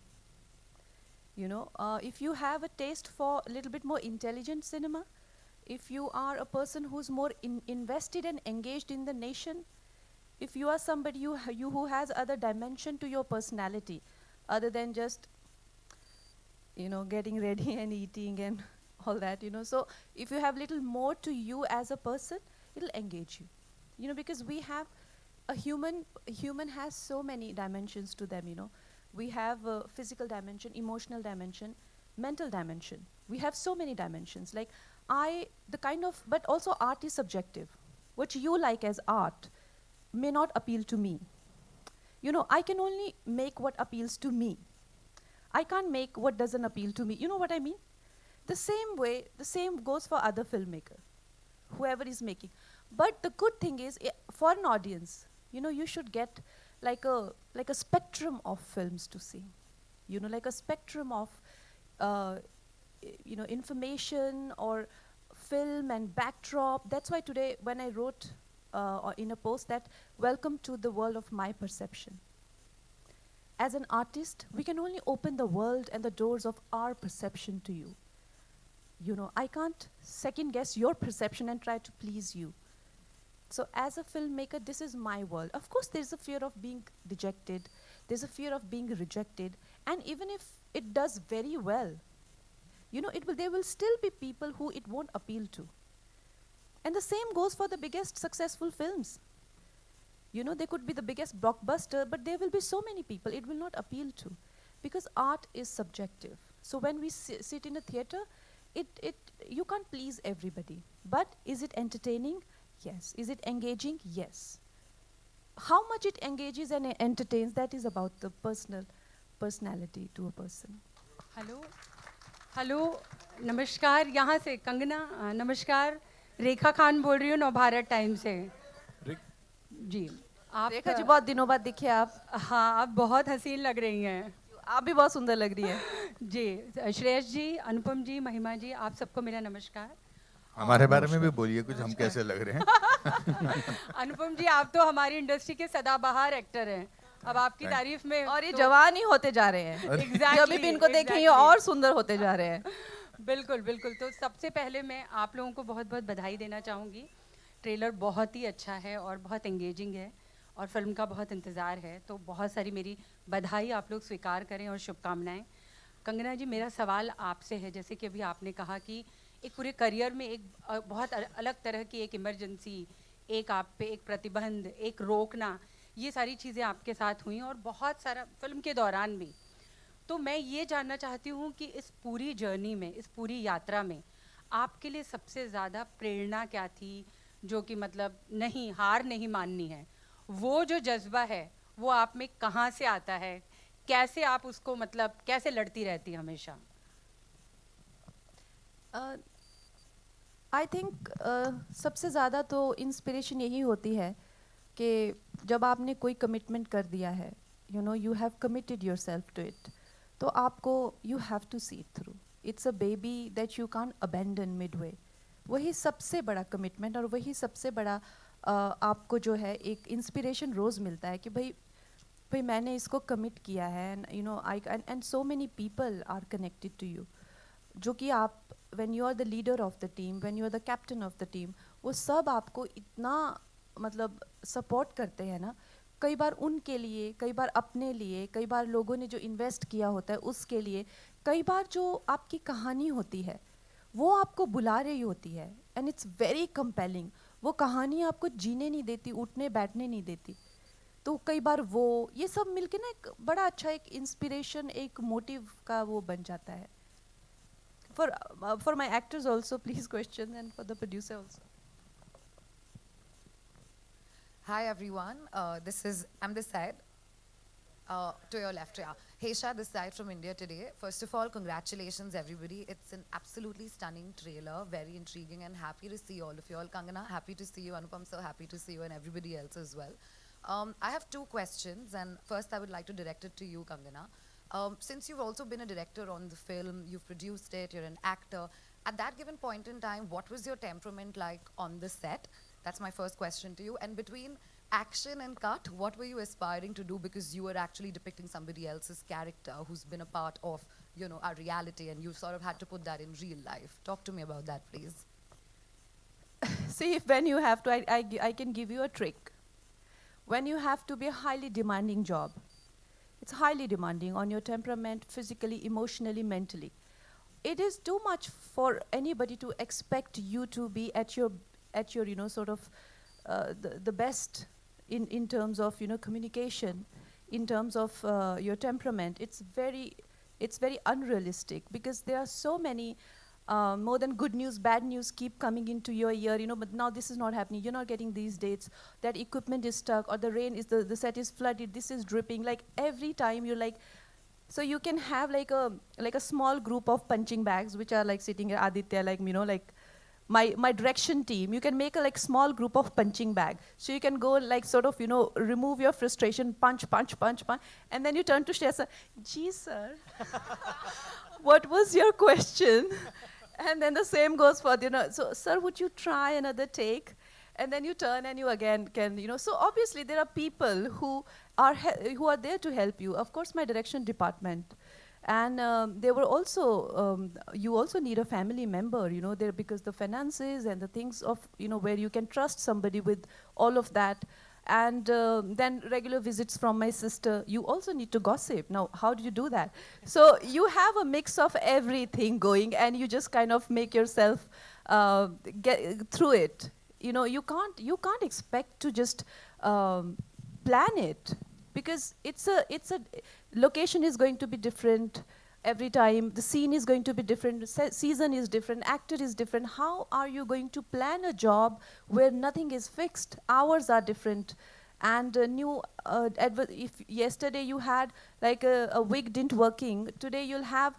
if you have a taste for a little bit more intelligent cinema, if you are a person who's more invested and engaged in the nation, if you are somebody who has other dimension to your personality, other than just, getting ready and eating and all that, So if you have little more to you as a person, it'll engage you. Because we have a human has so many dimensions to them, We have a physical dimension, emotional dimension, mental dimension. We have so many dimensions. But also art is subjective. What you like as art may not appeal to me. I can only make what appeals to me. I can't make what doesn't appeal to me. You know what I mean? The same goes for other filmmaker, whoever is making. But the good thing is, for an audience, you should get like a spectrum of films to see. Like a spectrum of, information or film and backdrop. That's why today, when I wrote in a post that, welcome to the world of my perception. As an artist, we can only open the world and the doors of our perception to you. I can't second guess your perception and try to please you. So as a filmmaker, this is my world. Of course, there's a fear of being dejected. There's a fear of being rejected. And even if it does very well, there will still be people who it won't appeal to. And the same goes for the biggest successful films. They could be the biggest blockbuster, but there will be so many people it will not appeal to. Because art is subjective. So when we sit in a theater, you can't please everybody. But is it entertaining? Yes. Is it engaging? Yes. How much it engages and entertains, that is about the personality to a person. Hello नमस्कार, यहाँ से कंगना, नमस्कार, रेखा खान बोल रही हूँ Navbharat time से। जी आप रेखा जी, बहुत दिनों बाद दिखे आप। हाँ, आप बहुत हसीन लग रही हैं। आप भी बहुत सुंदर लग रही है। जी, श्रेयस जी, अनुपम जी, महिमा जी, आप सबको मेरा नमस्कार। हमारे बारे में भी बोलिए कुछ, हम कैसे लग रहे हैं। अनुपम जी, आप तो हमारी इंडस्ट्री के सदाबहार एक्टर हैं। अब आपकी तारीफ में और ये जवान ही होते जा रहे हैं। जब भी इनको देखें और सुंदर होते जा रहे हैं। बिल्कुल बिल्कुल। तो सबसे पहले मैं आप लोगों को बहुत बहुत बधाई देना चाहूँगी। ट्रेलर बहुत ही अच्छा है और बहुत एंगेजिंग है और फिल्म का बहुत इंतज़ार है, तो बहुत सारी मेरी बधाई आप लोग स्वीकार करें और शुभकामनाएं। कंगना जी, मेरा सवाल आपसे है, जैसे कि अभी आपने कहा कि एक पूरे करियर में एक बहुत अलग तरह की एक इमरजेंसी, एक आप पे एक प्रतिबंध, एक रोकना, ये सारी चीज़ें आपके साथ हुई और बहुत सारा फिल्म के दौरान भी। तो मैं ये जानना चाहती हूँ कि इस पूरी जर्नी में, इस पूरी यात्रा में आपके लिए सबसे ज़्यादा प्रेरणा क्या थी, जो कि मतलब नहीं, हार नहीं माननी है, वो जो जज्बा है वो आप में कहाँ से आता है, कैसे आप उसको मतलब कैसे लड़ती रहती हमेशा? आई थिंक सबसे ज़्यादा तो इंस्पिरेशन यही होती है कि जब आपने कोई कमिटमेंट कर दिया है, you have committed yourself to it, तो आपको you have to see it through. It's a baby that you can't abandon midway. वही सबसे बड़ा कमिटमेंट और वही सबसे बड़ा आपको जो है एक इंस्पिरेशन रोज़ मिलता है कि भाई मैंने इसको कमिट किया है, and so many people are connected to you. जो कि आप when you are the leader of the team, when you are the captain of the team, वो सब आपको इतना मतलब सपोर्ट करते हैं ना, कई बार उनके लिए, कई बार अपने लिए, कई बार लोगों ने जो इन्वेस्ट किया होता है उसके लिए, कई बार जो आपकी कहानी होती है वो आपको बुला रही होती है एंड इट्स वेरी कंपेलिंग. वो कहानी आपको जीने नहीं देती, उठने बैठने नहीं देती. तो कई बार वो ये सब मिलके ना एक बड़ा अच्छा एक इंस्पिरेशन, एक मोटिव का वो बन जाता है. For my actors also, please question, and for the producer also. Hi everyone, I'm this side, to your left, yeah. Heisha this side from India Today. First of all, congratulations everybody. It's an absolutely stunning trailer, very intriguing, and happy to see all of you all. Kangana, happy to see you. Anupam, so happy to see you, and everybody else as well. I have two questions, and first I would like to direct it to you, Kangana. Since you've also been a director on the film, you've produced it, you're an actor, at that given point in time, what was your temperament like on the set? That's my first question to you. And between action and cut, what were you aspiring to do, because you were actually depicting somebody else's character who's been a part of, you know, our reality, and you sort of had to put that in real life. Talk to me about that, please. See, when you have to, I can give you a trick. When you have to be a highly demanding job, it's highly demanding on your temperament, physically, emotionally, mentally. It is too much for anybody to expect you to be at your you know, sort of the best in terms of, you know, communication, in terms of your temperament. It's very unrealistic, because there are so many more than good news, bad news keep coming into your ear, you know, but now this is not happening, you're not getting these dates, that equipment is stuck, or the rain is, the set is flooded, this is dripping, like every time you're like, so you can have like a small group of punching bags which are like sitting at Aditya, like, you know, like my direction team, you can make a like small group of punching bag. So you can go like sort of, you know, remove your frustration, punch, and then you turn to Shreya sir, gee sir, what was your question? And then the same goes for, you know, so sir, would you try another take? And then you turn and you again can, you know, so obviously there are people who are there to help you. Of course, my direction department. And they were also, you also need a family member, you know, there, because the finances and the things of, you know, where you can trust somebody with all of that. And then regular visits from my sister. You also need to gossip. Now, how do you do that? So you have a mix of everything going, and you just kind of make yourself get through it. You know, you can't expect to just plan it, because it's a location is going to be different every time, the scene is going to be different, season is different, actor is different. How are you going to plan a job where nothing is fixed? Hours are different, and if yesterday you had like a wig didn't working, today you'll have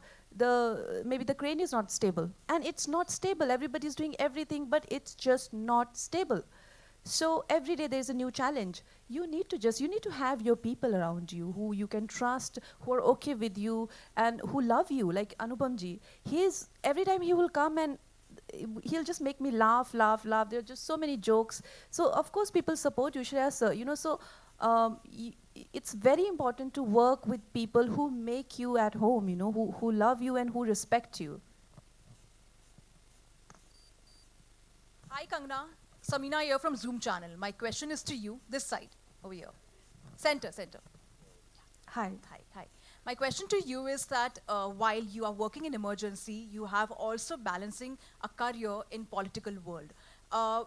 maybe the crane is not stable, and it's not stable. Everybody's doing everything, but it's just not stable. So every day there's a new challenge. You need to have your people around you who you can trust, who are okay with you, and who love you. Like Anupam ji, every time he will come and he'll just make me laugh. There are just so many jokes. So of course people support you, Shreya sir. You know, so it's very important to work with people who make you at home. You know, who love you and who respect you. Hi Kangana. Samina here from Zoom channel. My question is to you, this side, over here. Center. Hi. My question to you is that while you are working in emergency, you have also balancing a career in political world.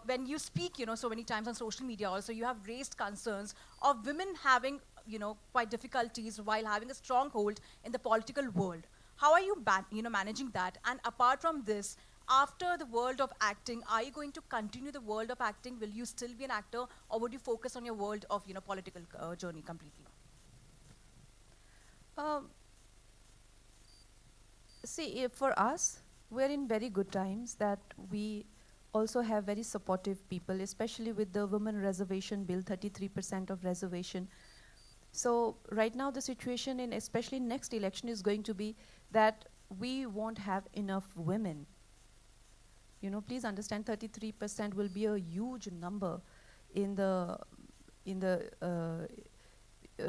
When you speak, you know, so many times on social media also, you have raised concerns of women having, you know, quite difficulties while having a stronghold in the political world. How are you, managing that? And apart from this, after the world of acting, are you going to continue the world of acting? Will you still be an actor, or would you focus on your world of, you know, political journey completely? See, for us, we're in very good times that we also have very supportive people, especially with the Women Reservation Bill, 33% of reservation. So right now the situation in especially next election is going to be that we won't have enough women. You know, please understand 33% will be a huge number in the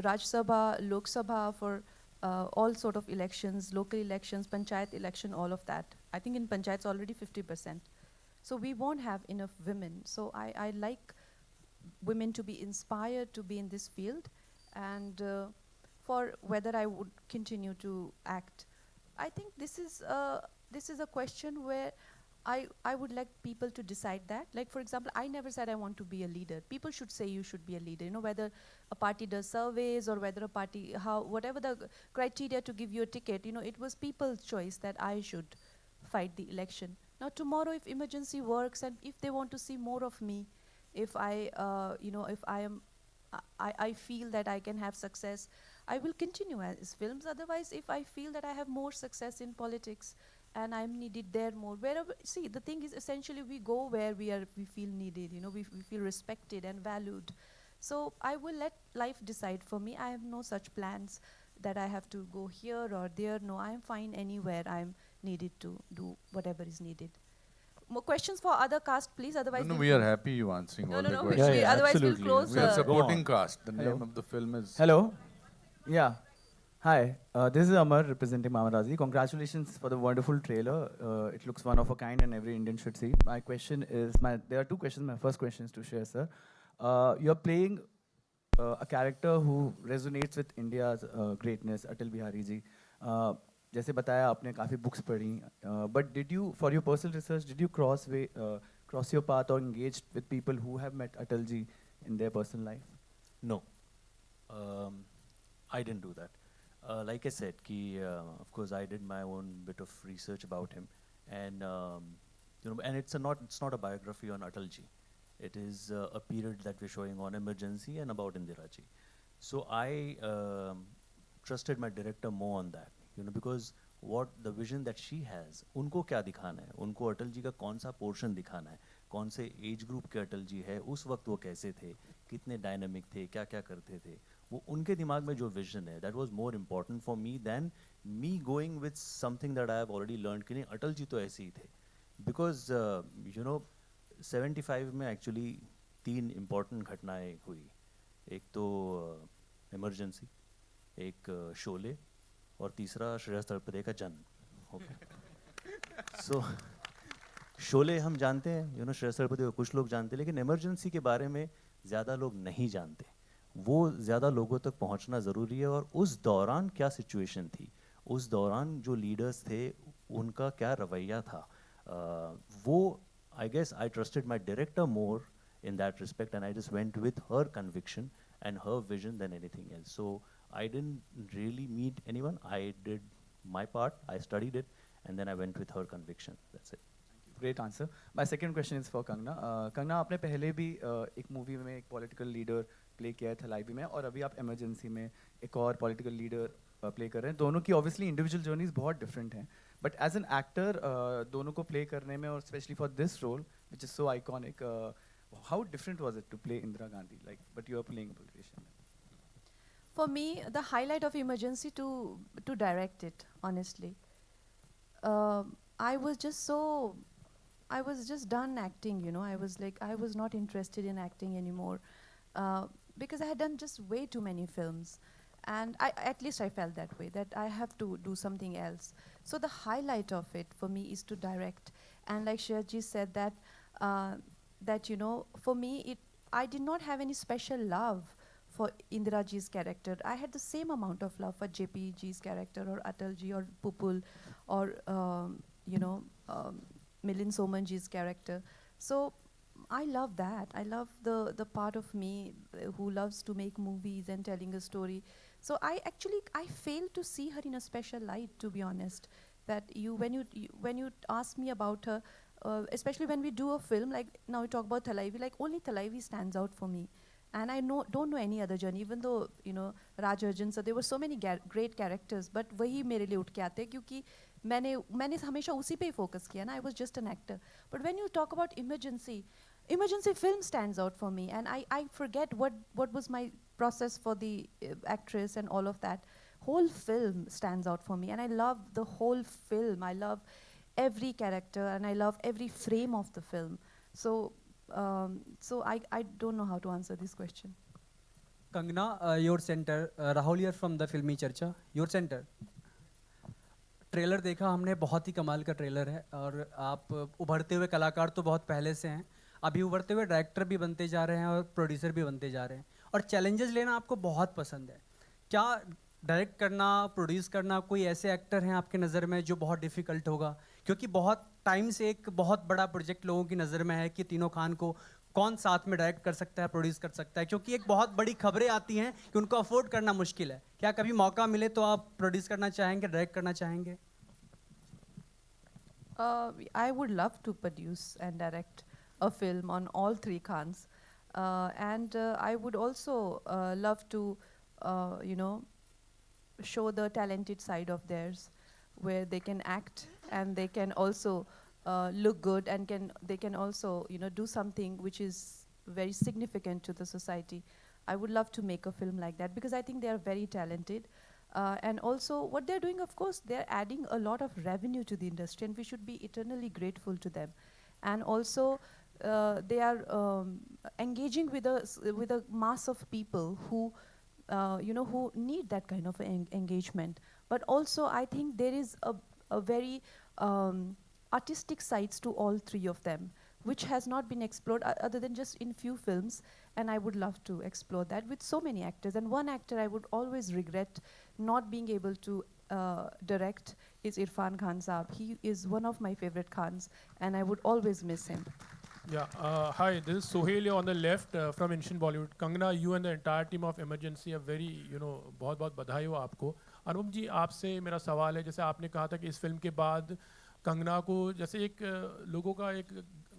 Raj Sabha, Lok Sabha, for all sort of elections, local elections, panchayat election, all of that. I think in panchayats already 50%. So we won't have enough women. So I like women to be inspired to be in this field, and for whether I would continue to act. I think this is a question where I would like people to decide that. Like, for example, I never said I want to be a leader. People should say you should be a leader. You know, whether a party does surveys or whether a party, whatever the criteria to give you a ticket, you know, it was people's choice that I should fight the election. Now, tomorrow, if emergency works and if they want to see more of me, if I, if I feel that I can have success, I will continue as films. Otherwise, if I feel that I have more success in politics and I'm needed there more, wherever, see, the thing is essentially we go where we feel needed, you know, we feel respected and valued. So I will let life decide for me. I have no such plans that I have to go here or there. No, I'm fine anywhere I'm needed to do whatever is needed. More questions for other cast, please. Otherwise, No, we'll we are happy you answering all the questions. Yeah, otherwise absolutely. we'll close. We are supporting Go on. cast. The name of the film is. Hello. Yeah. Hi. This is Amar representing Mamarazi. Congratulations for the wonderful trailer. It looks one of a kind, and every Indian should see. My question is, there are two questions. My first question is to share, sir. You're playing a character who resonates with India's greatness, Atal Bihari ji. जैसे बताया आपने काफ़ी books पढ़ी, but did you, for your personal research, did you cross your path or engaged with people who have met Atal ji in their personal life? No, I didn't do that. Like I said, of course I did my own bit of research about him, and and it's not a biography on Atal ji. It is a period that we're showing on emergency and about Indira ji. So I trusted my director more on that. Because what the vision that she has, उनको क्या दिखाना है, उनको अटल जी का कौन सा portion दिखाना है, कौन से एज ग्रुप के अटल जी है, उस वक्त वो कैसे थे, कितने डायनामिक थे, क्या क्या करते थे, वो उनके दिमाग में जो विजन है, that was more important for me than me going with something that I have already learned कि नहीं अटल जी तो ऐसे ही थे. Because 75 में actually 3 important घटनाएं हुई. एक तो emergency, एक शोले और तीसरा श्रेयस तलपदे का जन्म. सो शोले हम जानते हैं, श्रेयस तलपदे को कुछ लोग जानते हैं, लेकिन इमरजेंसी के बारे में ज़्यादा लोग नहीं जानते. वो ज़्यादा लोगों तक पहुंचना ज़रूरी है. और उस दौरान क्या सिचुएशन थी, उस दौरान जो लीडर्स थे उनका क्या रवैया था, वो I guess I trusted my director more in that respect, and I just went with her conviction and her vision than anything else. So I didn't really meet anyone. I did my part, I studied it, and then I went with her conviction. That's it. Great answer. My second question is for Kangna. Kangna, आपने पहले भी एक movie में एक political leader play किया है थलाइवी में, और अभी आप इमरजेंसी में एक और पॉलिटिकल लीडर प्ले कर रहे हैं. दोनों की ऑब्वियसली इंडिविजुअल जर्नीज बहुत डिफरेंट हैं, बट एज एन एक्टर दोनों को प्ले करने में, और specially for this role which is so iconic, how different was it to play Indira Gandhi, like, but you are playing a politician? For me, the highlight of Emergency to direct it, honestly. I was just done acting, you know. I was not interested in acting anymore, because I had done just way too many films. And at least I felt that way, that I have to do something else. So the highlight of it for me is to direct. And like Shreyaji said that, you know, for me, I did not have any special love for Indira ji's character. I had the same amount of love for JP ji's character, or Atal ji, or Pupul, or Milind Soman ji's character. So I love that. I love the part of me who loves to make movies and telling a story. So I failed to see her in a special light, to be honest. That when you ask me about her, especially when we do a film, like now we talk about Thalaivi, like only Thalaivi stands out for me. And I don't know any other journey, even though, you know, Raj Arjun, so there were so many great characters, but वही मेरे लिए उठ के आते हैं, क्योंकि मैंने हमेशा उसी पे ही focus किया ना. I was just an actor. But when you talk about Emergency film stands out for me, and I forget what was my process for the actress and all of that. Whole film stands out for me, and I love the whole film. I love every character, and I love every frame of the film. So I don't know how to answer this question. Kangana, your center. Rahul here from the Filmi Charcha. Your center. Trailer देखा हमने, बहुत ही कमाल का trailer है और आप उभरते हुए कलाकार तो बहुत पहले से हैं, अभी उभरते हुए डायरेक्टर भी बनते जा रहे हैं और प्रोड्यूसर भी बनते जा रहे हैं और चैलेंजेस लेना आपको बहुत पसंद है। क्या डायरेक्ट करना, प्रोड्यूस करना, कोई ऐसे एक्टर हैं आपके नज़र में जो बहुत डिफ़िकल्ट होगा? क्योंकि बहुत टाइम से एक बहुत बड़ा प्रोजेक्ट लोगों की नज़र में है कि तीनों खान को कौन साथ में डायरेक्ट कर सकता है, प्रोड्यूस कर सकता है, क्योंकि एक बहुत बड़ी खबरें आती हैं कि उनको अफोर्ड करना मुश्किल है। क्या कभी मौका मिले तो आप प्रोड्यूस करना चाहेंगे, डायरेक्ट करना चाहेंगे? I would love to produce and direct a film on all three Khans, and I would also love to, show the talented side of theirs, where they can act and they can also look good and they can also do something which is very significant to the society. I would love to make a film like that because I think they are very talented. And also what they're doing, of course, they're adding a lot of revenue to the industry and we should be eternally grateful to them. And also they are engaging with a mass of people who, who need that kind of engagement. But also I think there is a very artistic sides to all three of them, which has not been explored other than just in few films, and I would love to explore that with so many actors. And one actor I would always regret not being able to direct is Irfan Khan Saab. He is one of my favorite Khans, and I would always miss him. Yeah, hi, this is Sohail on the left from Ancient Bollywood. Kangana, you and the entire team of Emergency are very, बहुत बधाई हो आपको। अनुपम जी, आपसे मेरा सवाल है, जैसे आपने कहा था कि इस फिल्म के बाद कंगना को, जैसे एक लोगों का एक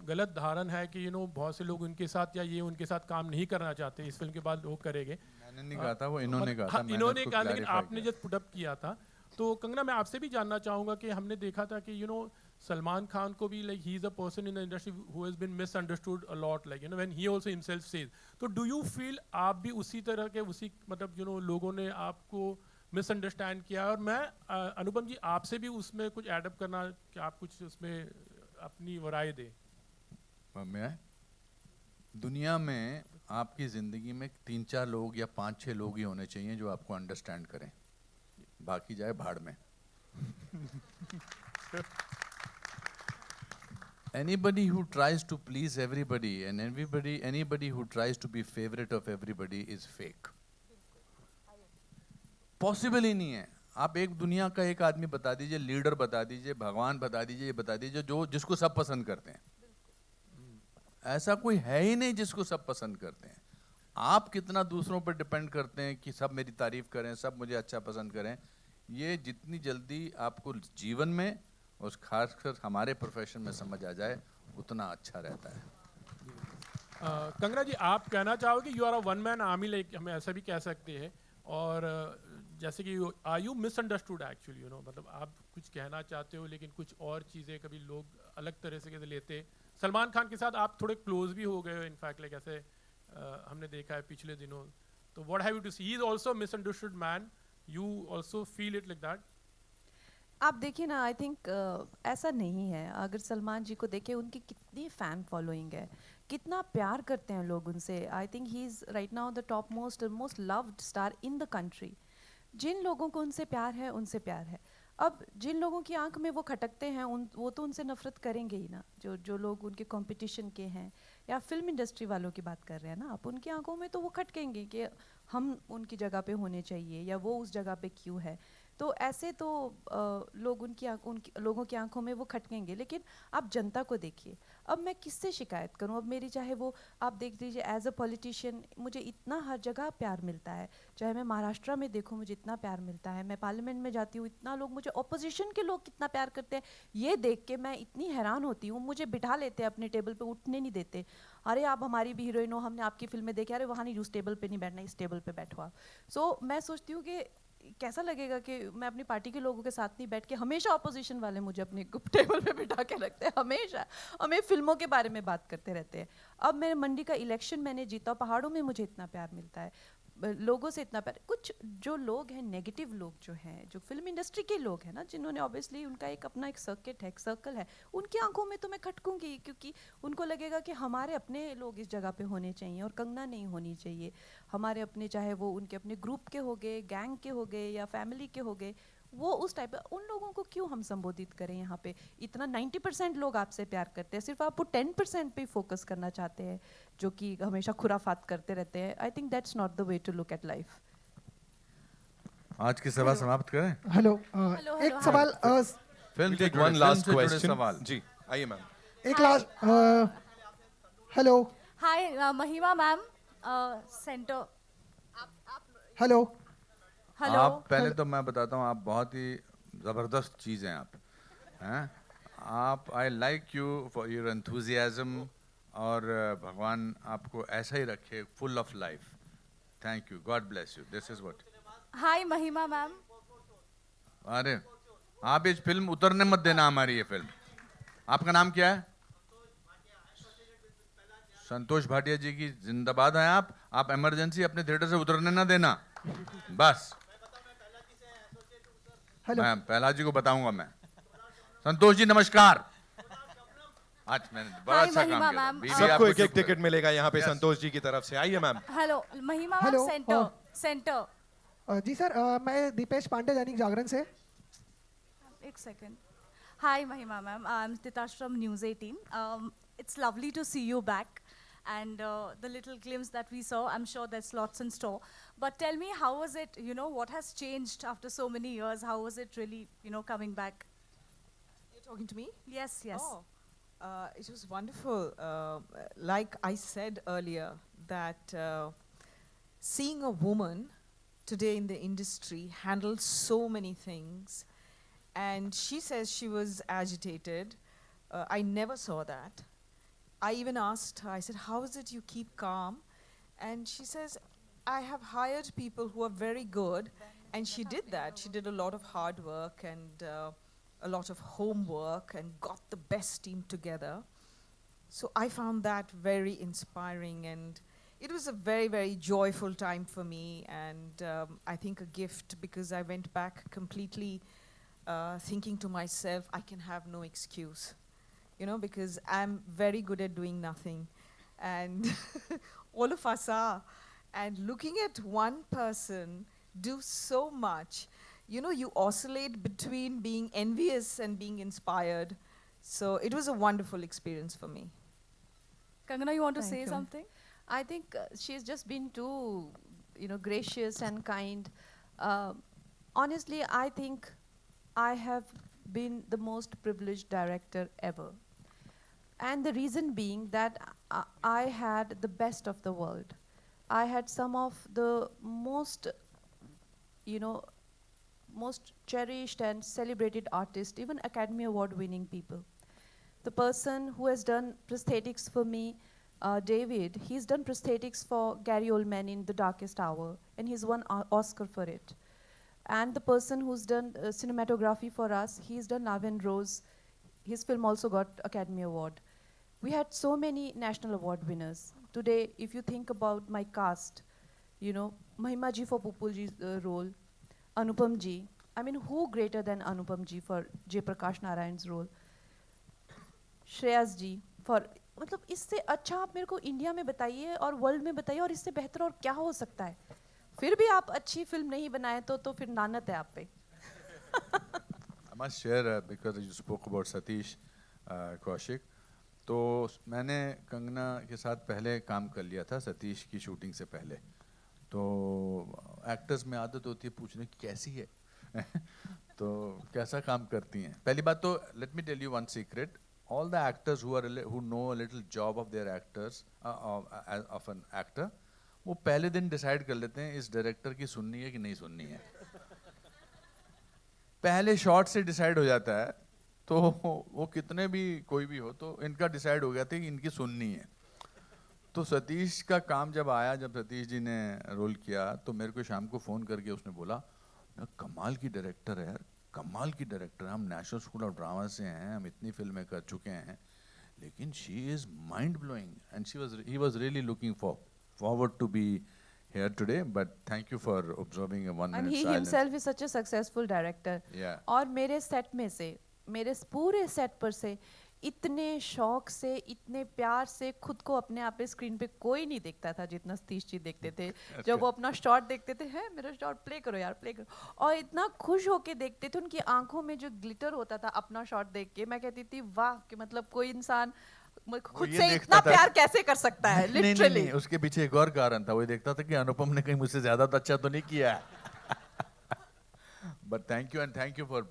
गलत धारण है कि बहुत से लोग उनके साथ या ये उनके साथ काम नहीं करना चाहते, इस फिल्म के बाद लोग करेंगे। मैंने नहीं कहा था, वो इन्होंने कहा था। इन्होंने कहा, लेकिन आपने जब पुट अप किया था, तो कंगना मैं आपसे भी जानना चाहूँगा कि हमने देखा था कि सलमान खान को भी like he is a person in the industry who has been misunderstood a lot, like when he also himself says. तो डू यू फील आप भी उसी तरह के मतलब लोगों ने आपको मिसअंडरस्टैंड किया? और मैं अनुपम जी आपसे भी उसमें कुछ एडअप करना कि आप कुछ उसमें अपनी राय दें। मैं दुनिया में आपकी ज़िंदगी में 3-4 लोग या 5-6 लोग ही होने चाहिए जो आपको अंडरस्टैंड करें, बाकी जाए भाड़ में। Anybody who tries to please everybody and anybody who tries to be favorite of everybody is fake. Possible ही नहीं है। आप एक दुनिया का एक आदमी बता दीजिए, लीडर बता दीजिए, भगवान बता दीजिए, ये बता दीजिए जो जिसको सब पसंद करते हैं। ऐसा कोई है ही नहीं जिसको सब पसंद करते हैं। आप कितना दूसरों पर डिपेंड करते हैं कि सब मेरी तारीफ करें, सब मुझे अच्छा पसंद करें। ये जितनी जल्दी आपको जीवन में और खासकर हमारे प्रोफेशन में समझ आ जाए उतना अच्छा रहता है। कंगना जी, आप कहना चाहोगे you are a one man army, like हम ऐसा भी कह सकते हैं, और जैसे कि आर यू मिसअंडरस्टूड एक्चुअली, मतलब आप कुछ कहना चाहते हो लेकिन कुछ और चीज़ें कभी लोग अलग तरह से लेते। सलमान खान के साथ आप थोड़े क्लोज भी हो गए हो, इनफैक्ट लाइक ऐसे हमने देखा है पिछले दिनों। तो what have you to see, he is also misunderstood man, you also feel it like that? आप देखिए ना, आई थिंक ऐसा नहीं है। अगर सलमान जी को देखें, उनकी कितनी फ़ैन फॉलोइंग है, कितना प्यार करते हैं लोग उनसे। I think he is right now the top most loved star in the country. जिन लोगों को उनसे प्यार है, उनसे प्यार है। अब जिन लोगों की आंख में वो खटकते हैं, वो तो उनसे नफरत करेंगे ही ना। जो लोग उनके कंपटीशन के हैं या फिल्म इंडस्ट्री वालों की बात कर रहे हैं ना आप, उनकी आंखों में तो वो खटकेंगे कि हम उनकी जगह पे होने चाहिए या वो उस जगह पे क्यों है। तो ऐसे तो लोग उनकी लोगों की आंखों में वो खटकेंगे। लेकिन आप जनता को देखिए, अब मैं किससे शिकायत करूं? अब मेरी, चाहे वो आप देख लीजिए एज अ पॉलिटिशियन, मुझे इतना हर जगह प्यार मिलता है। चाहे मैं महाराष्ट्र में देखूं, मुझे इतना प्यार मिलता है। मैं पार्लियामेंट में जाती हूँ, इतना लोग मुझे, ऑपोजिशन के लोग कितना प्यार करते हैं, ये देख के मैं इतनी हैरान होती हूँ। मुझे बिठा लेते हैं अपने टेबल पे, उठने नहीं देते। अरे आप हमारी भी हीरोइन हो, हमने आपकी फिल्में देखी, अरे वहाँ नहीं, उस टेबल पे नहीं बैठना, इस टेबल पे बैठो आप। सो मैं सोचती हूँ कि कैसा लगेगा कि मैं अपनी पार्टी के लोगों के साथ नहीं बैठ के, हमेशा ऑपोजिशन वाले मुझे अपने टेबल पे बिठा के रखते हैं, हमेशा हमें फिल्मों के बारे में बात करते रहते हैं। अब मेरे मंडी का इलेक्शन मैंने जीता, पहाड़ों में मुझे इतना प्यार मिलता है। लोगों से इतना प्यार। कुछ जो लोग हैं नेगेटिव लोग जो हैं, जो फिल्म इंडस्ट्री के लोग हैं ना, जिन्होंने ऑब्वियसली उनका एक अपना एक सर्किट है, एक सर्कल है, उनकी आंखों में तो मैं खटकूंगी, क्योंकि उनको लगेगा कि हमारे अपने लोग इस जगह पे होने चाहिए और कंगना नहीं होनी चाहिए। हमारे अपने, चाहे वो उनके अपने ग्रुप के हो गए, गैंग के हो गए या फैमिली के हो गए, वो उस टाइप, उन लोगों को क्यों हम संबोधित करें यहाँ पे? इतना 90% लोग आपसे प्यार करते हैं, सिर्फ आप वो 10% पे फोकस करना चाहते हैं जो कि हमेशा खुराफात करते रहते हैं। I think that's not the way to look at life. आज की सभा समाप्त करें। हेलो, हेलो, एक सवाल फिल्म We'll take से one जुड़े- last फिल्म से जुड़े question. सवाल। जी, आइए मैम। एक last hello hi Mahima ma'am, centre. Hello hello. आप पहले तो मैं बताता हूँ, आप बहुत ही ज़बरदस्त चीज़ हैं आप, हैं आप। I like you for your enthusiasm, और भगवान आपको ऐसा ही रखे, full of life. Thank you, God bless you, this is what. Hi Mahima ma'am. अरे आप इस फिल्म उतरने मत देना हमारी ये फिल्म। आपका नाम क्या है? संतोष भाटिया जी की जिंदाबाद हैं आप इमरजेंसी अपने थिएटर से उतरने ना देना, बस। मैं पहला जी को बताऊंगा मैं। संतोष जी नमस्कार। आज मैंने बड़ा अच्छा काम किया। बीवी सबको आपको एक एक चुप टिकट मिलेगा यहाँ पे संतोष जी की तरफ से। आइए मैम। हेलो महिमा मैम, हेलो, सेंटर सेंटर। जी सर, मैं दीपेश पांडे, दैनिक जागरण से। एक second. Hi Mahima ma'am, I'm Titash from News 18. It's lovely to see you back, and the little glimpse that we saw, I'm sure there's lots in store. But tell me, how was it, you know, what has changed after so many years? How was it really, you know, coming back? You're talking to me? Yes, yes. It was wonderful. Like I said earlier, that seeing a woman today in the industry handle so many things, and she says she was agitated. I never saw that. I even asked her, I said, how is it you keep calm? And she says, I have hired people who are very good. And she did that. She did a lot of hard work and a lot of homework and got the best team together. So I found that very inspiring, and it was a very, very joyful time for me, and I think a gift, because I went back completely thinking to myself, I can have no excuse, you know, because I'm very good at doing nothing. And all of us are. And looking at one person do so much, you know, you oscillate between being envious and being inspired. So it was a wonderful experience for me. Kangana, you want to Thank say you. something? I think she's just been too, you know, gracious and kind. Honestly, I think I have been the most privileged director ever. And the reason being that I had the best of the world. I had some of the most, you know, most cherished and celebrated artists, even Academy Award winning people. The person who has done prosthetics for me, David, he's done prosthetics for Gary Oldman in The Darkest Hour, and he's won Oscar for it. And the person who's done cinematography for us, he's done Love and Rose. His film also got Academy Award. We had so many national award winners. Today, if you think about my cast, you know, Mahima ji for Pupul ji's role, Anupam ji. I mean, who greater than Anupam ji for Jay Prakash Narayan's role? Shreyas ji for, मतलब इससे अच्छा आप मेरे को India में बताइए और world में बताइए, और इससे बेहतर और क्या हो सकता है? फिर भी आप अच्छी फिल्म नहीं बनाए तो फिर नानत है आप पे। I must share because you spoke about Satish Kaushik. तो मैंने कंगना के साथ पहले काम कर लिया था सतीश की शूटिंग से पहले। तो एक्टर्स में आदत होती है पूछने की कैसी है तो कैसा काम करती हैं। पहली बात तो let me tell you one secret, all the actors who know a little job of their actors of an actor, वो पहले दिन डिसाइड कर लेते हैं इस डायरेक्टर की सुननी है कि नहीं सुननी है। पहले शॉट से डिसाइड हो जाता है, तो वो कितने भी कोई भी हो तो इनका डिसाइड हो गया था कि इनकी सुननी है। तो सतीश का काम जब आया, जब सतीश जी ने रोल किया, तो मेरे को शाम को फ़ोन करके उसने बोला, कमाल की डायरेक्टर है यार, कमाल की डायरेक्टर, हम नेशनल स्कूल ऑफ ड्रामा से हैं, हम इतनी फिल्में कर चुके हैं, लेकिन she is mind blowing and he was really looking forward to be here today, but thank you for observing a 1 And minute he silence. himself is such a successful director. Yeah. और मेरे set में से, मेरे पूरे set पर से इतने शौक से, इतने प्यार से खुद को अपने आप पे स्क्रीन पे कोई नहीं देखता था जितना सतीश जी देखते थे. जब वो अपना शॉट देखते थे, है मेरा शॉट प्ले करो यार, प्ले करो, और इतना खुश होके देखते थे. उनकी आंखों में जो ग्लिटर होता था अपना शॉट देख के, मैं कहती थी वाह कि मतलब कोई इंसान खुद से इतना प्यार कैसे कर सकता है. लिटरली नहीं, उसके पीछे एक और कारण था. वो देखता था कि अनुपम ने कहीं मुझसे ज्यादा तो अच्छा तो नहीं किया है. But thank you, and thank you for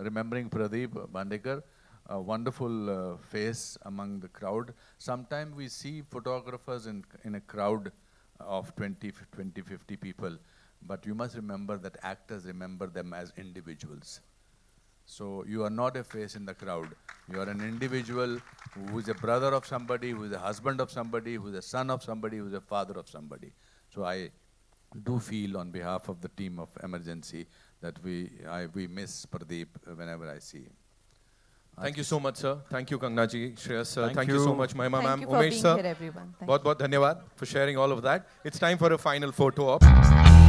remembering Pradeep Bandekar, a wonderful face among the crowd. Sometimes we see photographers in a crowd of 20, 50 people, but you must remember that actors remember them as individuals. So you are not a face in the crowd. You are an individual who is a brother of somebody, who is a husband of somebody, who is a son of somebody, who is a father of somebody. So I do feel on behalf of the team of Emergency that we miss Pradeep whenever I see him. Thank you so much, sir. Thank you, Kangna ji, Shreyas sir. Thank Thank you you. so much, Mahima Thank ma'am, you for Umesh being sir. here, everyone. Thank बहुत बहुत धन्यवाद for sharing all of that. It's time for a final photo op.